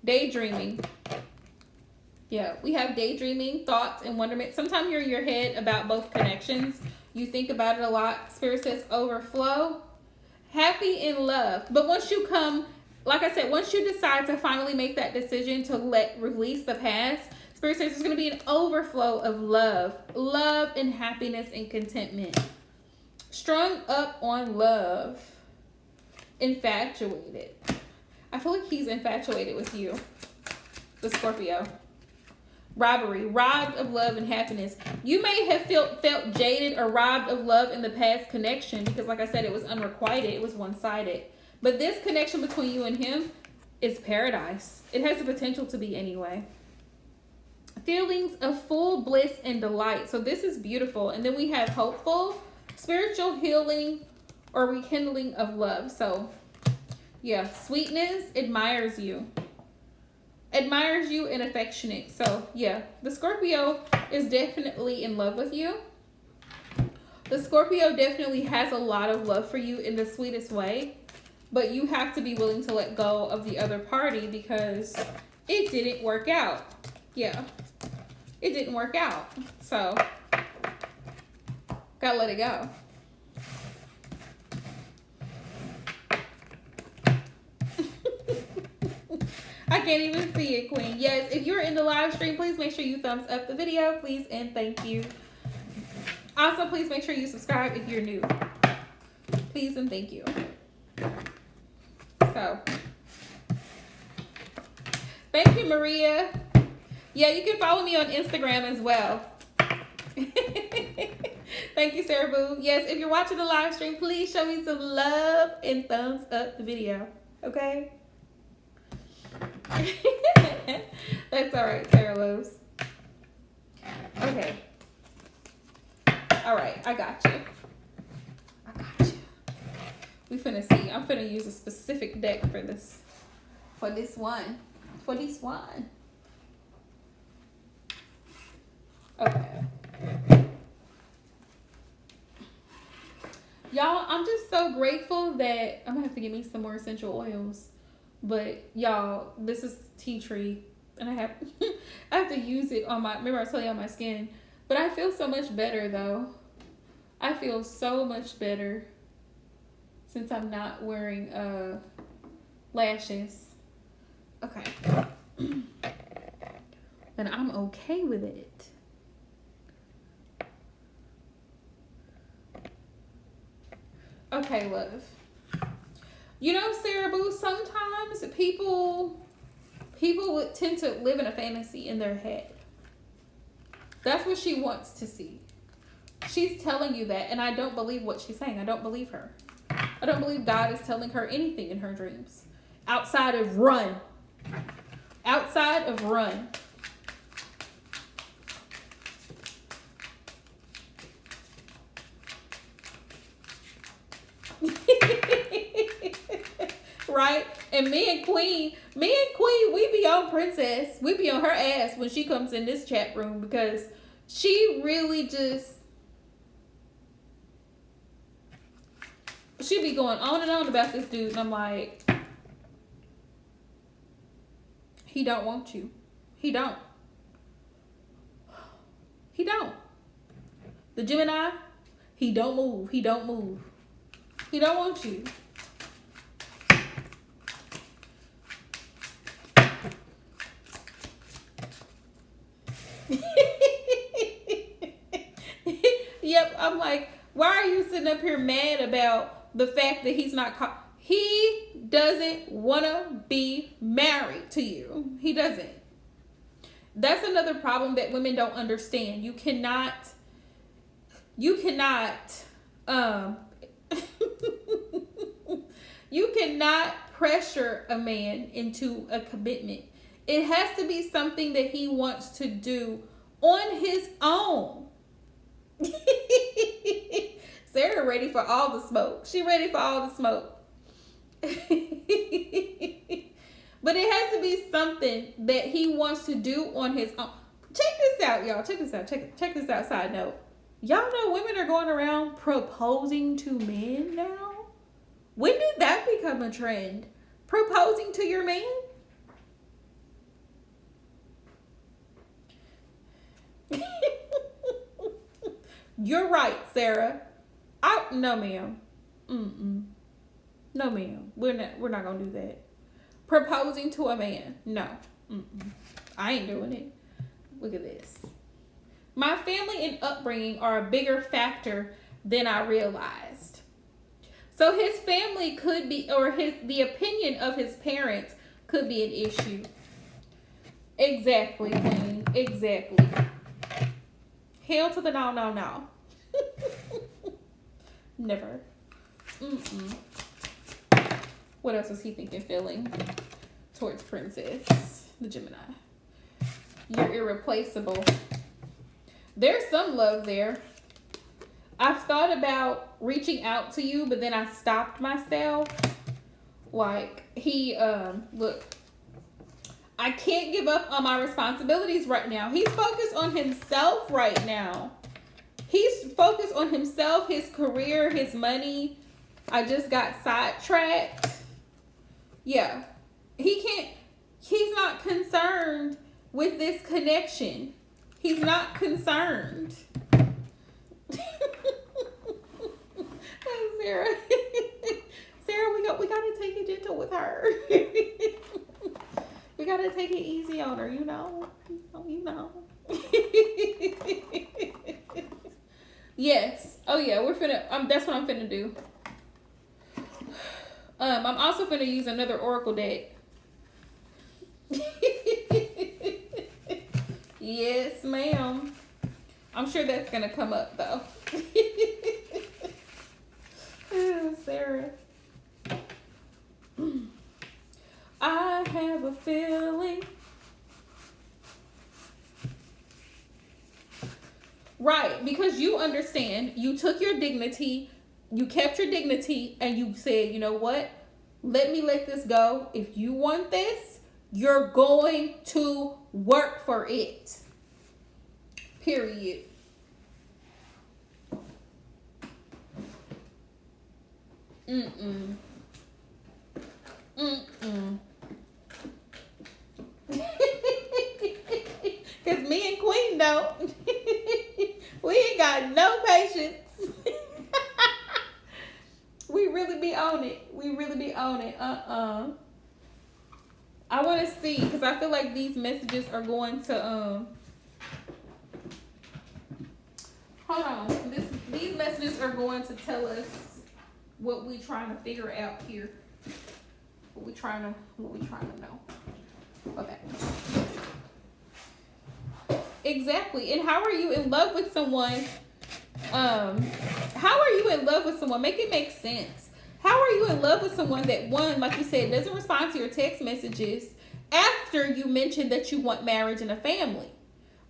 Daydreaming. Yeah, we have daydreaming, thoughts, and wonderment. Sometimes you're in your head about both connections. You think about it a lot. Spirit says overflow. Happy in love. But once you come, like I said, once you decide to finally make that decision to release the past, Spirit says there's going to be an overflow of love. Love and happiness and contentment. Strung up on love. Infatuated. I feel like he's infatuated with you. The Scorpio. Robbery, robbed of love and happiness. You may have felt jaded or robbed of love in the past connection because, like I said, it was unrequited. It was one-sided. But this connection between you and him is paradise. It has the potential to be anyway. Feelings of full bliss and delight. So this is beautiful. And then we have hopeful, spiritual healing, or rekindling of love. So, yeah, sweetness admires you. Admires you and affectionate. So yeah, the Scorpio is definitely in love with you. The Scorpio definitely has a lot of love for you in the sweetest way, but you have to be willing to let go of the other party because it didn't work out. Yeah, it didn't work out. So gotta let it go. I can't even see it, Queen. Yes, if you're in the live stream, please make sure you thumbs up the video, please, and thank you. Also, please make sure you subscribe if you're new. Please and thank you. So, thank you, Maria. Yeah, you can follow me on Instagram as well. Thank you, Sarah Boo. Yes, if you're watching the live stream, please show me some love and thumbs up the video. Okay? That's all right, Sarah Lowe's. Okay. All right, I got you. We finna see. I'm finna use a specific deck for this. For this one. Okay. Y'all, I'm just so grateful that I'm gonna have to get me some more essential oils. But y'all, this is tea tree, and I have to use it on my. Remember I told you on my skin, but I feel so much better though. I feel so much better since I'm not wearing lashes. Okay, and I'm okay with it. Okay, love. You know, Sarah Boo, sometimes people would tend to live in a fantasy in their head. That's what she wants to see. She's telling you that, and I don't believe what she's saying. I don't believe her. I don't believe God is telling her anything in her dreams. Outside of run. Outside of run. Right? And me and Queen, we be on Princess. We be on her ass when she comes in this chat room because she really just, she be going on and on about this dude. And I'm like, he don't want you. He don't. The Gemini, he don't move. He don't want you. Yep, I'm like, why are you sitting up here mad about the fact that he's not he doesn't want to be married to you. He doesn't. That's another problem that women don't understand. You cannot you cannot pressure a man into a commitment. It has to be something that he wants to do on his own. Sarah ready for all the smoke. She ready for all the smoke. But it has to be something that he wants to do on his own. Check this out, y'all. Check this out. Check this out. Side note. Y'all know women are going around proposing to men now? When did that become a trend? Proposing to your man? You're right, Sarah. No, ma'am. No, ma'am. We're not gonna do that. Proposing to a man? No. I ain't doing it. Look at this. My family and upbringing are a bigger factor than I realized. So his family could be, or the opinion of his parents could be an issue. Exactly, Queen. Exactly. Hell to the no. Never. What else was he feeling towards Princess, the Gemini? You're irreplaceable. There's some love there. I've thought about reaching out to you, but then I stopped myself. Like, look, I can't give up on my responsibilities right now. He's focused on himself right now. He's focused on himself, his career, his money. I just got sidetracked. Yeah. He's not concerned with this connection. He's not concerned. Sarah. Sarah, we gotta take it gentle with her. We gotta take it easy on her, you know. Yes. Oh yeah, we're finna. That's what I'm finna do. I'm also finna use another oracle deck. Yes, ma'am. I'm sure that's gonna come up though. Oh, Sarah. I have a feeling. Right, because you understand, you took your dignity, you kept your dignity, and you said, you know what? Let this go. If you want this, you're going to work for it. Period. Because me and Queen don't. We ain't got no patience. We really be on it. I want to see, because I feel like these messages are going to hold on. These messages are going to tell us what we trying to figure out here. What we trying to know. Okay. Exactly. And how are you in love with someone? How are you in love with someone? Make it make sense. How are you in love with someone that, one, like you said, doesn't respond to your text messages after you mentioned that you want marriage and a family?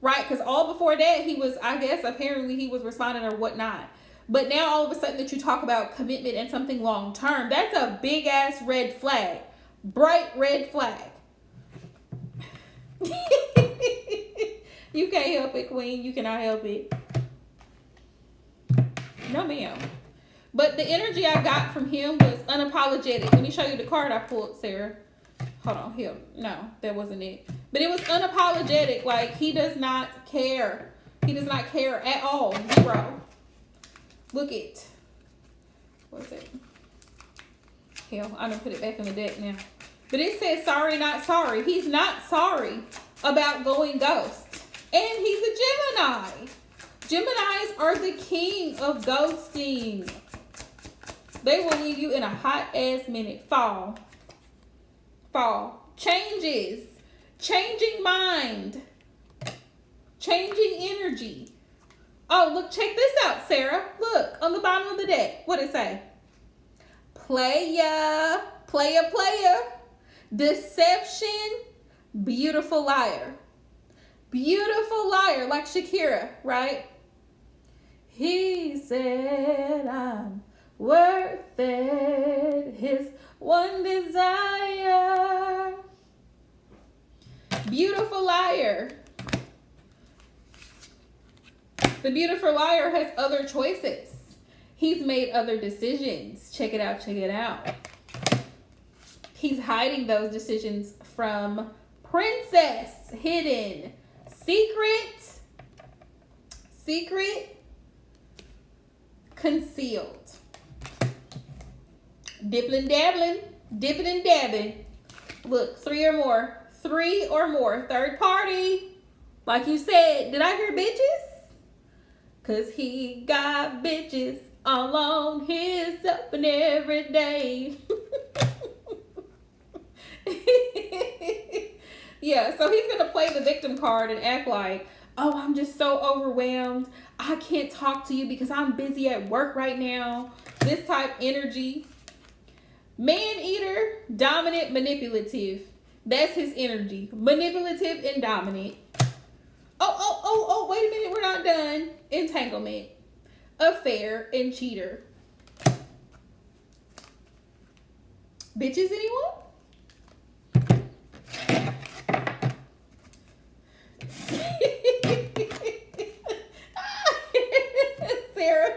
Right? Because all before that, he was, I guess, apparently he was responding or whatnot. But now all of a sudden that you talk about commitment and something long term, that's a big ass red flag. Bright red flag. You can't help it, Queen. You cannot help it. No, ma'am. But the energy I got from him was unapologetic. Let me show you the card I pulled, Sarah. Hold on. Here. No, that wasn't it. But it was unapologetic. Like, he does not care. He does not care at all. Zero. Look it. What's it? Hell, I'm gonna put it back in the deck now. But it says sorry, not sorry. He's not sorry about going ghost. And he's a Gemini. Geminis are the king of ghosting. They will leave you in a hot ass minute. Fall. Changes. Changing mind. Changing energy. Oh, look, check this out, Sarah. Look, on the bottom of the deck. What it say? Playa. Deception. Beautiful liar. Beautiful liar, like Shakira, right? He said I'm worth it. His one desire. Beautiful liar. The beautiful liar has other choices. He's made other decisions. Check it out. He's hiding those decisions from Princess. Hidden. Secret. Concealed. Dipping and dabbing. Look, 3 or more. 3 or more. Third party. Like you said, did I hear bitches? Cause he got bitches all on himself and every day. Yeah, so he's gonna play the victim card and act like, oh, I'm just so overwhelmed. I can't talk to you because I'm busy at work right now. This type energy. Man eater, dominant, manipulative. That's his energy. Manipulative and dominant. Oh, wait a minute, we're not done. Entanglement. Affair and cheater. Bitches, anyone? Sarah.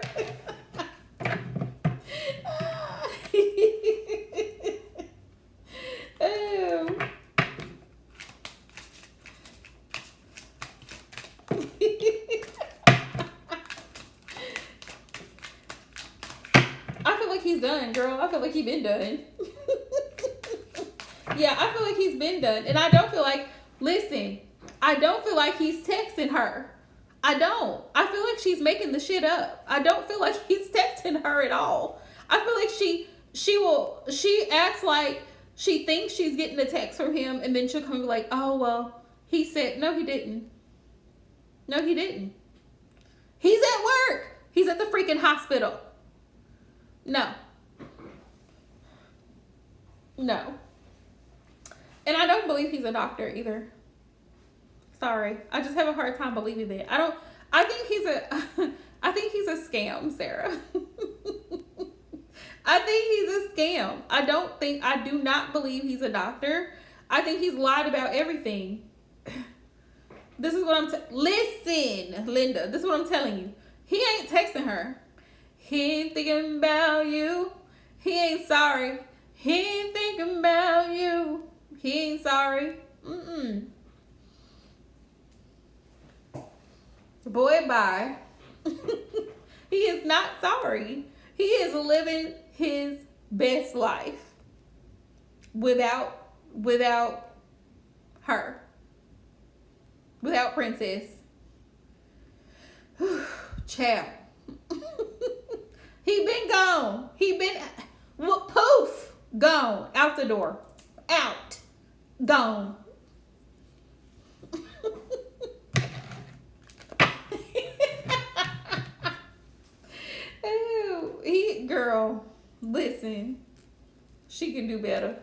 I feel like he's done, girl. I feel like he's been done. Yeah, I feel like he's been done. And I don't feel like, listen, I don't feel like he's texting her. I don't. I feel like she's making the shit up. I don't feel like he's texting her at all. I feel like she acts like she thinks she's getting a text from him, and then she'll come and be like, oh, well, he said, no, he didn't. No, he didn't. He's at work. He's at the freaking hospital. No. And I don't believe he's a doctor either. Sorry. I just have a hard time believing that. I think he's a scam, Sarah. I think he's a scam. I do not believe he's a doctor. I think he's lied about everything. This is what listen, Linda, this is what I'm telling you. He ain't texting her. He ain't thinking about you. He ain't sorry. He ain't thinking about you. He ain't sorry. Boy, bye. He is not sorry. He is living his best life without her. Without Princess. Child. He been gone. Poof. Gone. Out the door. Out. Gone. Girl, listen. She can do better.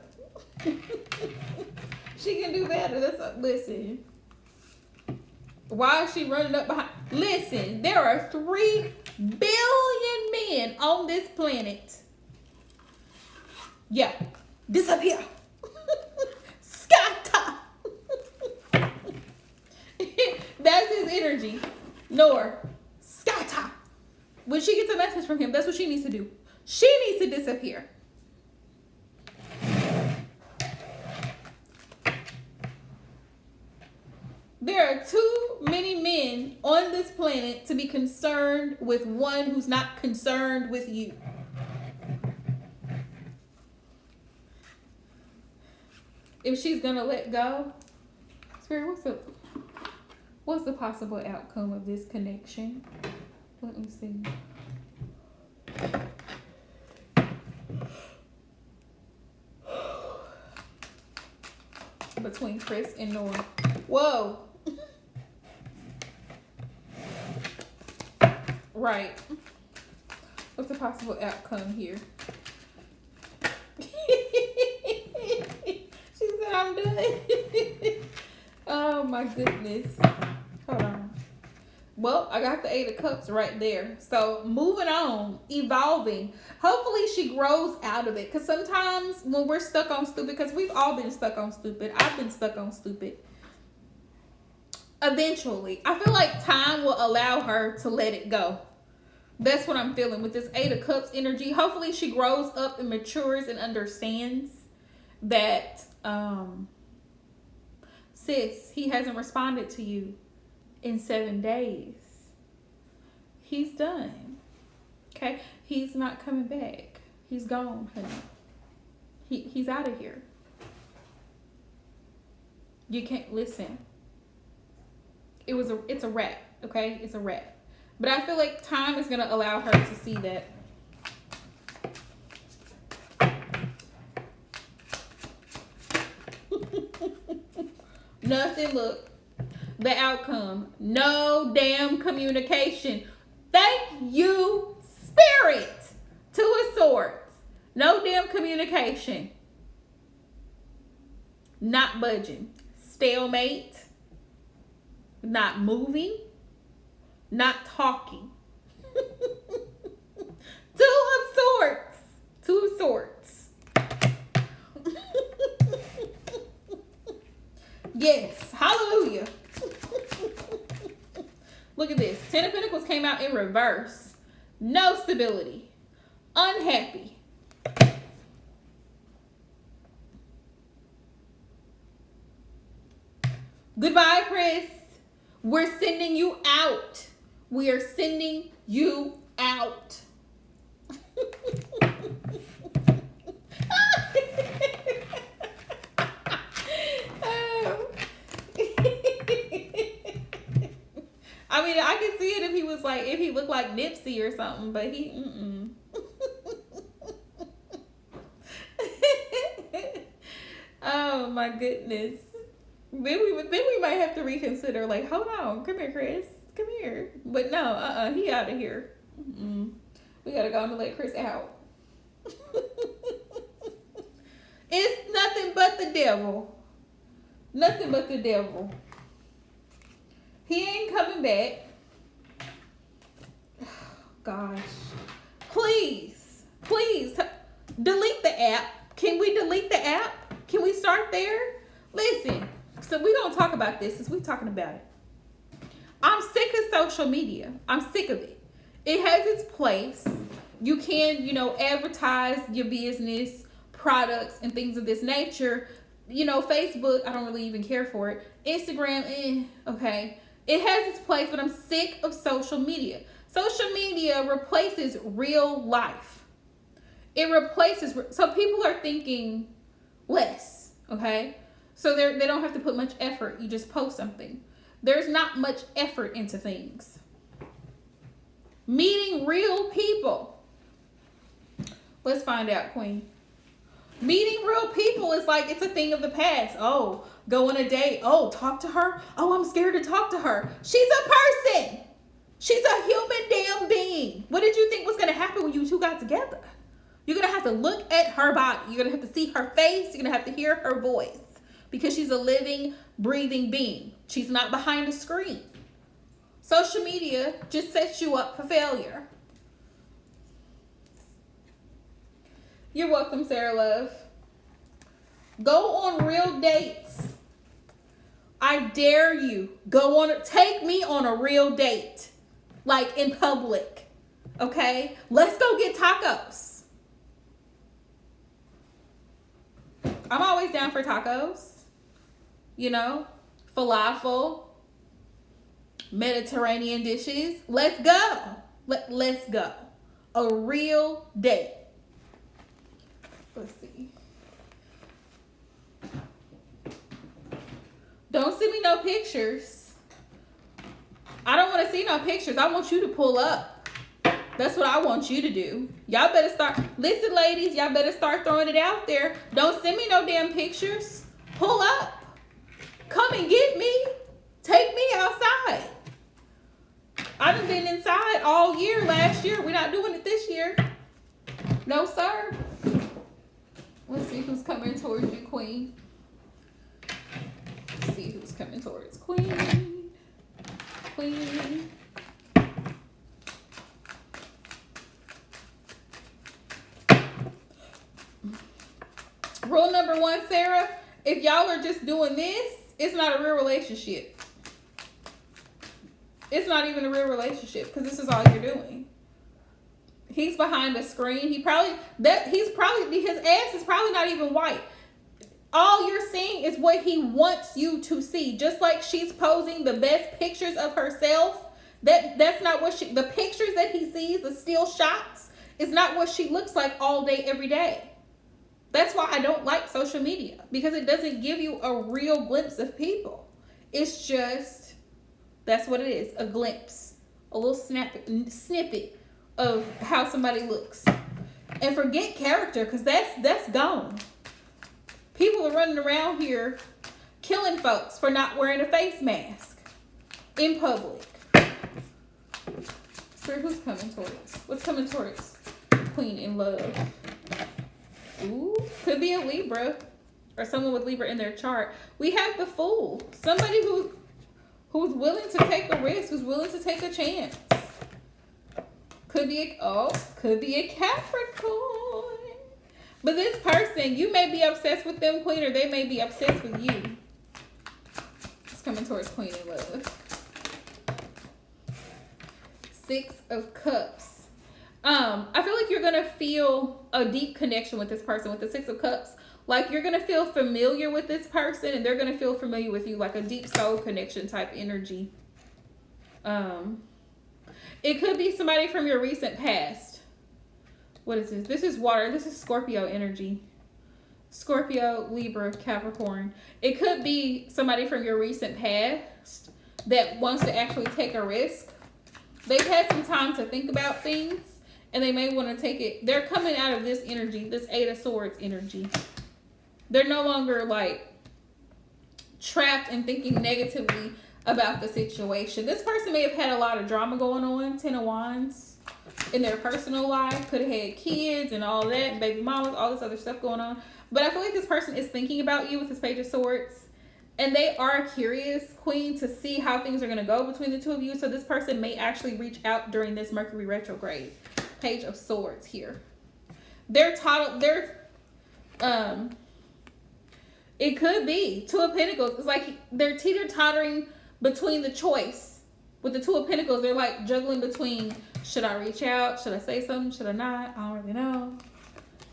She can do better. Listen. Why is she running up behind? Listen, there are 3 billion men on this planet. Yeah. Disappear. Scatter. That's his energy. Nor. Scatter. When she gets a message from him, that's what she needs to do. She needs to disappear. There are too many men on this planet to be concerned with one who's not concerned with you. If she's gonna let go, Spirit, what's the possible outcome of this connection? Let me see. Between Chris and Nora. Whoa. Right. What's the possible outcome here? She said, I'm done. Oh my goodness. Hold on. Well, I got the Eight of Cups right there. So moving on, evolving. Hopefully she grows out of it. Because sometimes when we're stuck on stupid, because we've all been stuck on stupid. I've been stuck on stupid. Eventually, I feel like time will allow her to let it go. That's what I'm feeling with this Eight of Cups energy. Hopefully she grows up and matures and understands that, sis, he hasn't responded to you in 7 days. He's done. Okay? He's not coming back. He's gone, honey. He's out of here. You can't listen. It's a wrap, okay? It's a wrap. But I feel like time is going to allow her to see that. Nothing, look. The outcome. No damn communication. Thank you, Spirit. Two of Swords. No damn communication. Not budging. Stalemate. Not moving. Not talking. Two of Swords. Two of Swords. Yes. Hallelujah. Look at this. Ten of Pentacles came out in reverse. No stability. Unhappy. Goodbye, Chris. We're sending you out. We are sending you out. I mean, I could see it if he was like, if he looked like Nipsey or something, but he, Oh my goodness. Then we might have to reconsider. Like, hold on, come here, Chris, come here. But no, he out of here. We gotta go and let Chris out. It's nothing but the devil. Nothing but the devil. He ain't coming back. Gosh, please delete the app. Can we delete the app? Can we start there? Listen. So we don't talk about this since we're talking about it. I'm sick of social media. I'm sick of it. It has its place. You can, advertise your business, products, and things of this nature. Facebook, I don't really even care for it. Instagram, okay. It has its place, but I'm sick of social media. Social media replaces real life. It replaces, so people are thinking less, okay? So they don't have to put much effort. You just post something. There's not much effort into things. Meeting real people. Let's find out, Queen. Meeting real people is like, it's a thing of the past. Oh, go on a date. Oh, talk to her. Oh, I'm scared to talk to her. She's a person. She's a human damn being. What did you think was going to happen when you two got together? You're going to have to look at her body. You're going to have to see her face. You're going to have to hear her voice. Because she's a living, breathing being. She's not behind a screen. Social media just sets you up for failure. You're welcome, Sarah Love. Go on real dates. I dare you. Take me on a real date. Like in public. Okay? Let's go get tacos. I'm always down for tacos. Falafel, Mediterranean dishes. Let's go. Let's go. A real date. Let's see. Don't send me no pictures. I don't want to see no pictures. I want you to pull up. That's what I want you to do. Y'all better start. Listen, ladies, y'all better start throwing it out there. Don't send me no damn pictures. Pull up. Come and get me. Take me outside. I done been inside all year last year. We're not doing it this year. No, sir. Let's see who's coming towards you, Queen. Let's see who's coming towards Queen. Queen. Rule number 1, Sarah. If y'all are just doing this, it's not a real relationship. It's not even a real relationship because this is all you're doing. He's behind a screen. His ass is probably not even white. All you're seeing is what he wants you to see. Just like she's posing the best pictures of herself. That's not what the pictures that he sees, the still shots, is not what she looks like all day, every day. That's why I don't like social media, because it doesn't give you a real glimpse of people. It's just, that's what it is, a glimpse, a little snippet of how somebody looks. And forget character, because that's gone. People are running around here killing folks for not wearing a face mask in public. Spirit, who's coming towards? What's coming towards Queen in love? Ooh, could be a Libra or someone with Libra in their chart. We have the Fool. Somebody who's willing to take a risk, who's willing to take a chance. Could be a Capricorn. But this person, you may be obsessed with them, Queen, or they may be obsessed with you. It's coming towards Queen in love. 6 of Cups. I feel like you're going to feel a deep connection with this person with the 6 of Cups. Like you're going to feel familiar with this person and they're going to feel familiar with you, like a deep soul connection type energy. It could be somebody from your recent past. What is this? This is water. This is Scorpio energy. Scorpio, Libra, Capricorn. It could be somebody from your recent past that wants to actually take a risk. They've had some time to think about things. And they may want to take it. They're coming out of this energy, this 8 of Swords energy. They're no longer like trapped and thinking negatively about the situation. This person may have had a lot of drama going on, 10 of Wands, in their personal life. Could have had kids and all that, baby mamas, all this other stuff going on. But I feel like this person is thinking about you with this Page of Swords. And they are curious, Queen, to see how things are going to go between the two of you. So this person may actually reach out during this Mercury retrograde. Page of Swords here. It could be 2 of Pentacles. It's like they're teeter-tottering between the choice. With the 2 of Pentacles, they're like juggling between, should I reach out? Should I say something? Should I not? I don't really know.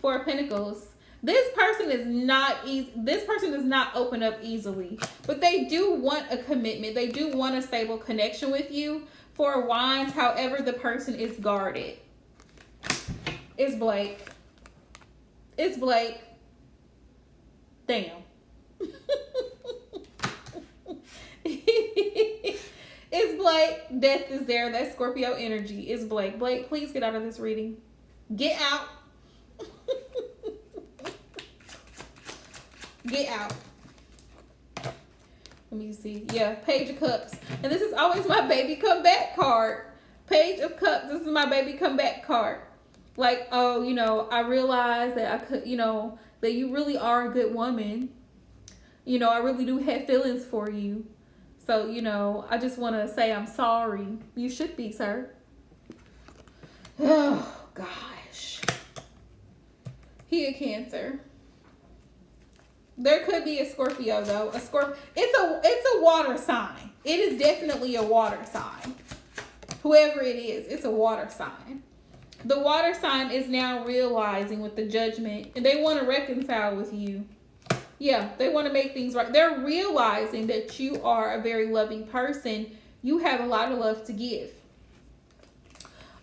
4 of Pentacles. This person is not easy. This person does not open up easily. But they do want a commitment. They do want a stable connection with you. 4 of Wands, however, the person is guarded. It's Blake. It's Blake. Damn. It's Blake. Death is there. That's Scorpio energy. It's Blake. Blake, please get out of this reading. Get out. Get out. Let me see. Yeah, Page of Cups. And this is always my baby come back card. Page of Cups. This is my baby come back card. Like, oh, you know, I realized that I could, you know, that you really are a good woman. You know, I really do have feelings for you. So, you know, I just want to say I'm sorry. You should be, sir. Oh, gosh. He a Cancer. There could be a Scorpio, though. It's a water sign. It is definitely a water sign. Whoever it is, it's a water sign. The water sign is now realizing with the Judgment, and they want to reconcile with you. Yeah, they want to make things right. They're realizing that you are a very loving person. You have a lot of love to give.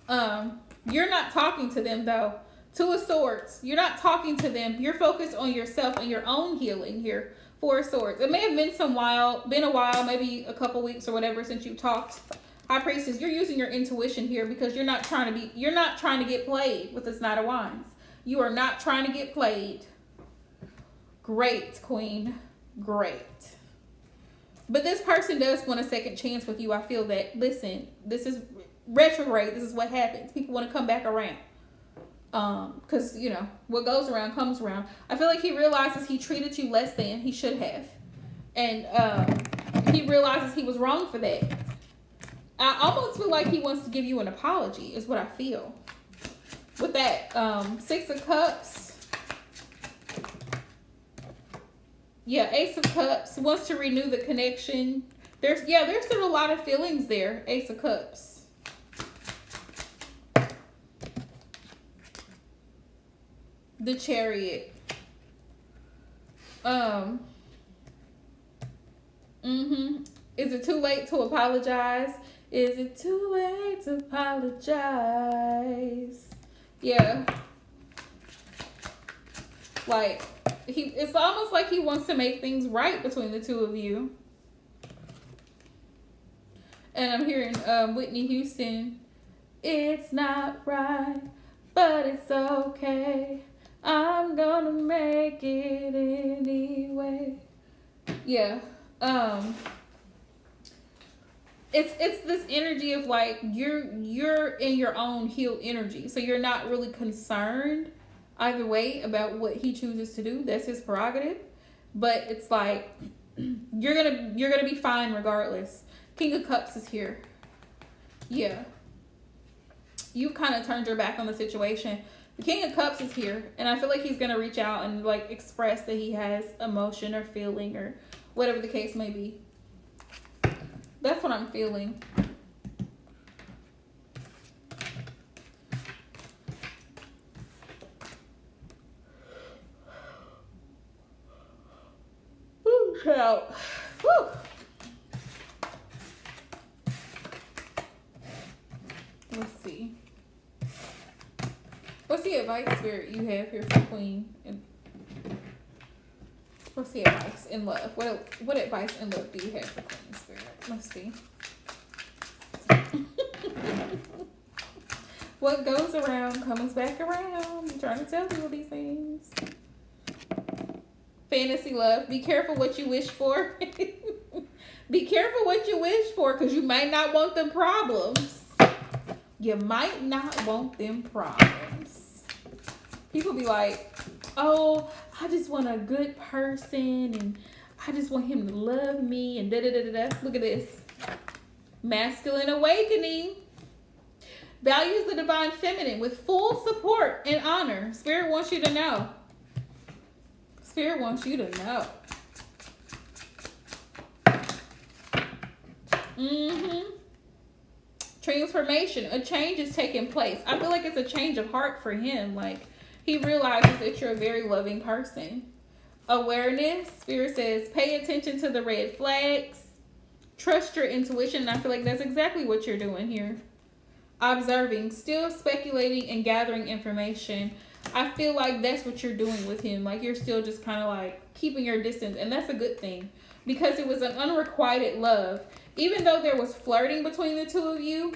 You're not talking to them, though. 2 of Swords. You're not talking to them. You're focused on yourself and your own healing here. Four of Swords. It may have been a while, maybe a couple weeks or whatever since you talked. High Priestess, you're using your intuition here because you're not trying to get played with this Knight of Wands. You are not trying to get played. Great, Queen. Great. But this person does want a second chance with you. I feel that. Listen, this is retrograde. This is what happens. People want to come back around. Because, you know, what goes around comes around. I feel like he realizes he treated you less than he should have. And he realizes he was wrong for that. I almost feel like he wants to give you an apology, is what I feel. With that, Six of Cups. Yeah, Ace of Cups. Wants to renew the connection. There's still a lot of feelings there. Ace of Cups. The Chariot. Is it too late to apologize? Is it too late to apologize? Yeah. Like, it's almost like he wants to make things right between the two of you. And I'm hearing Whitney Houston. It's not right, but it's okay. I'm gonna make it anyway. Yeah. It's this energy of like you're in your own healed energy, so you're not really concerned either way about what he chooses to do. That's his prerogative. But it's like you're gonna be fine regardless. King of Cups is here. Yeah. You kind of turned your back on the situation. The King of Cups is here, and I feel like he's gonna reach out and like express that he has emotion or feeling or whatever the case may be. That's what I'm feeling. Woo, child. Woo. Let's see. What's the advice, Spirit, you have here for Queen? What's the advice in love? What advice in love do you have for Queen, Spirit? Let's see. What goes around comes back around. I'm trying to tell people these things. Fantasy love. Be careful what you wish for. Be careful what you wish for, because you might not want them problems. You might not want them problems. People be like, oh, I just want a good person and I just want him to love me and da-da-da-da-da. Look at this. Masculine awakening. Values the divine feminine with full support and honor. Spirit wants you to know. Spirit wants you to know. Transformation. A change is taking place. I feel like it's a change of heart for him. Like, he realizes that you're a very loving person. Awareness. Spirit says, pay attention to the red flags. Trust your intuition. And I feel like that's exactly what you're doing here. Observing. Still speculating and gathering information. I feel like that's what you're doing with him. Like, you're still just kind of like keeping your distance. And that's a good thing. Because it was an unrequited love. Even though there was flirting between the two of you,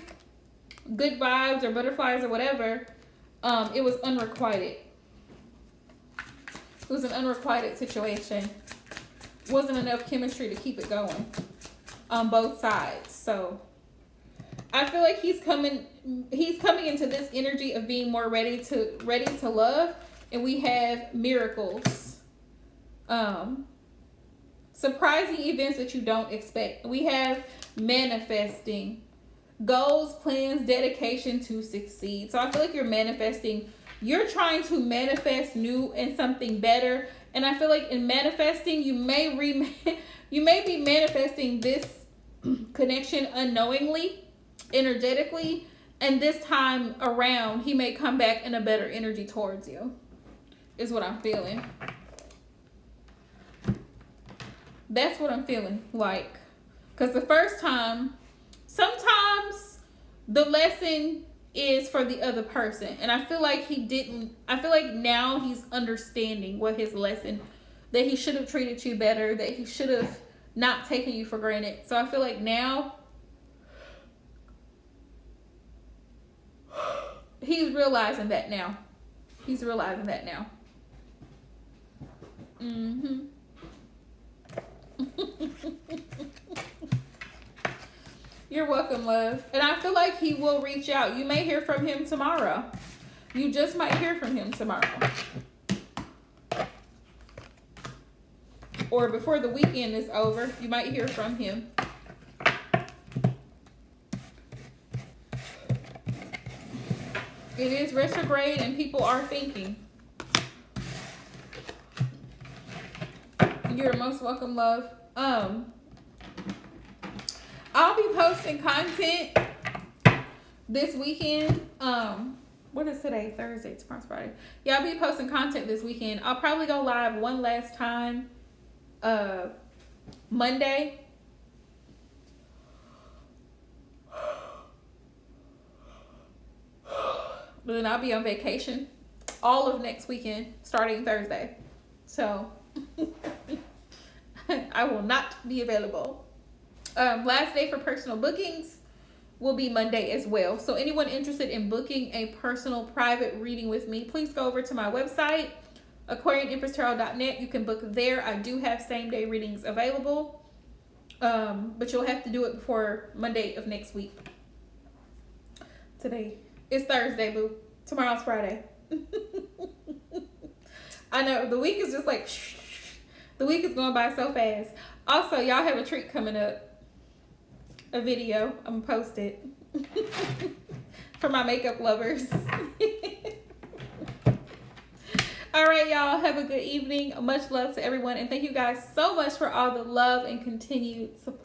good vibes or butterflies or whatever, it was unrequited. It was an unrequited situation. Wasn't enough chemistry to keep it going on both sides. So I feel like he's coming into this energy of being more ready to love. And we have miracles. Surprising events that you don't expect. We have manifesting. Goals, plans, dedication to succeed. So I feel like you're manifesting. You're trying to manifest new and something better. And I feel like in manifesting, you may be manifesting this connection unknowingly, energetically. And this time around, he may come back in a better energy towards you. Is what I'm feeling. That's what I'm feeling like. Because the first time, sometimes the lesson is for the other person. And I feel like now he's understanding what his lesson, that he should have treated you better, that he should have not taken you for granted. So I feel like now he's realizing that now. He's realizing that now. You're welcome, love. And I feel like he will reach out. You may hear from him tomorrow. You just might hear from him tomorrow. Or before the weekend is over, you might hear from him. It is retrograde and people are thinking. You're most welcome, love. I'll be posting content this weekend. What is today? Thursday, tomorrow's Friday. Yeah, I'll be posting content this weekend. I'll probably go live one last time Monday. But then I'll be on vacation all of next weekend, starting Thursday. So I will not be available. Last day for personal bookings will be Monday as well. So anyone interested in booking a personal private reading with me, please go over to my website, aquarianempresstarot.net. You can book there. I do have same day readings available. But you'll have to do it before Monday of next week. Today it's Thursday, boo. Tomorrow's Friday. I know, the week is just like, the week is going by so fast. Also, y'all have a treat coming up. A video. I'm gonna post it. For my makeup lovers. Alright, y'all. Have a good evening. Much love to everyone. And thank you guys so much for all the love and continued support.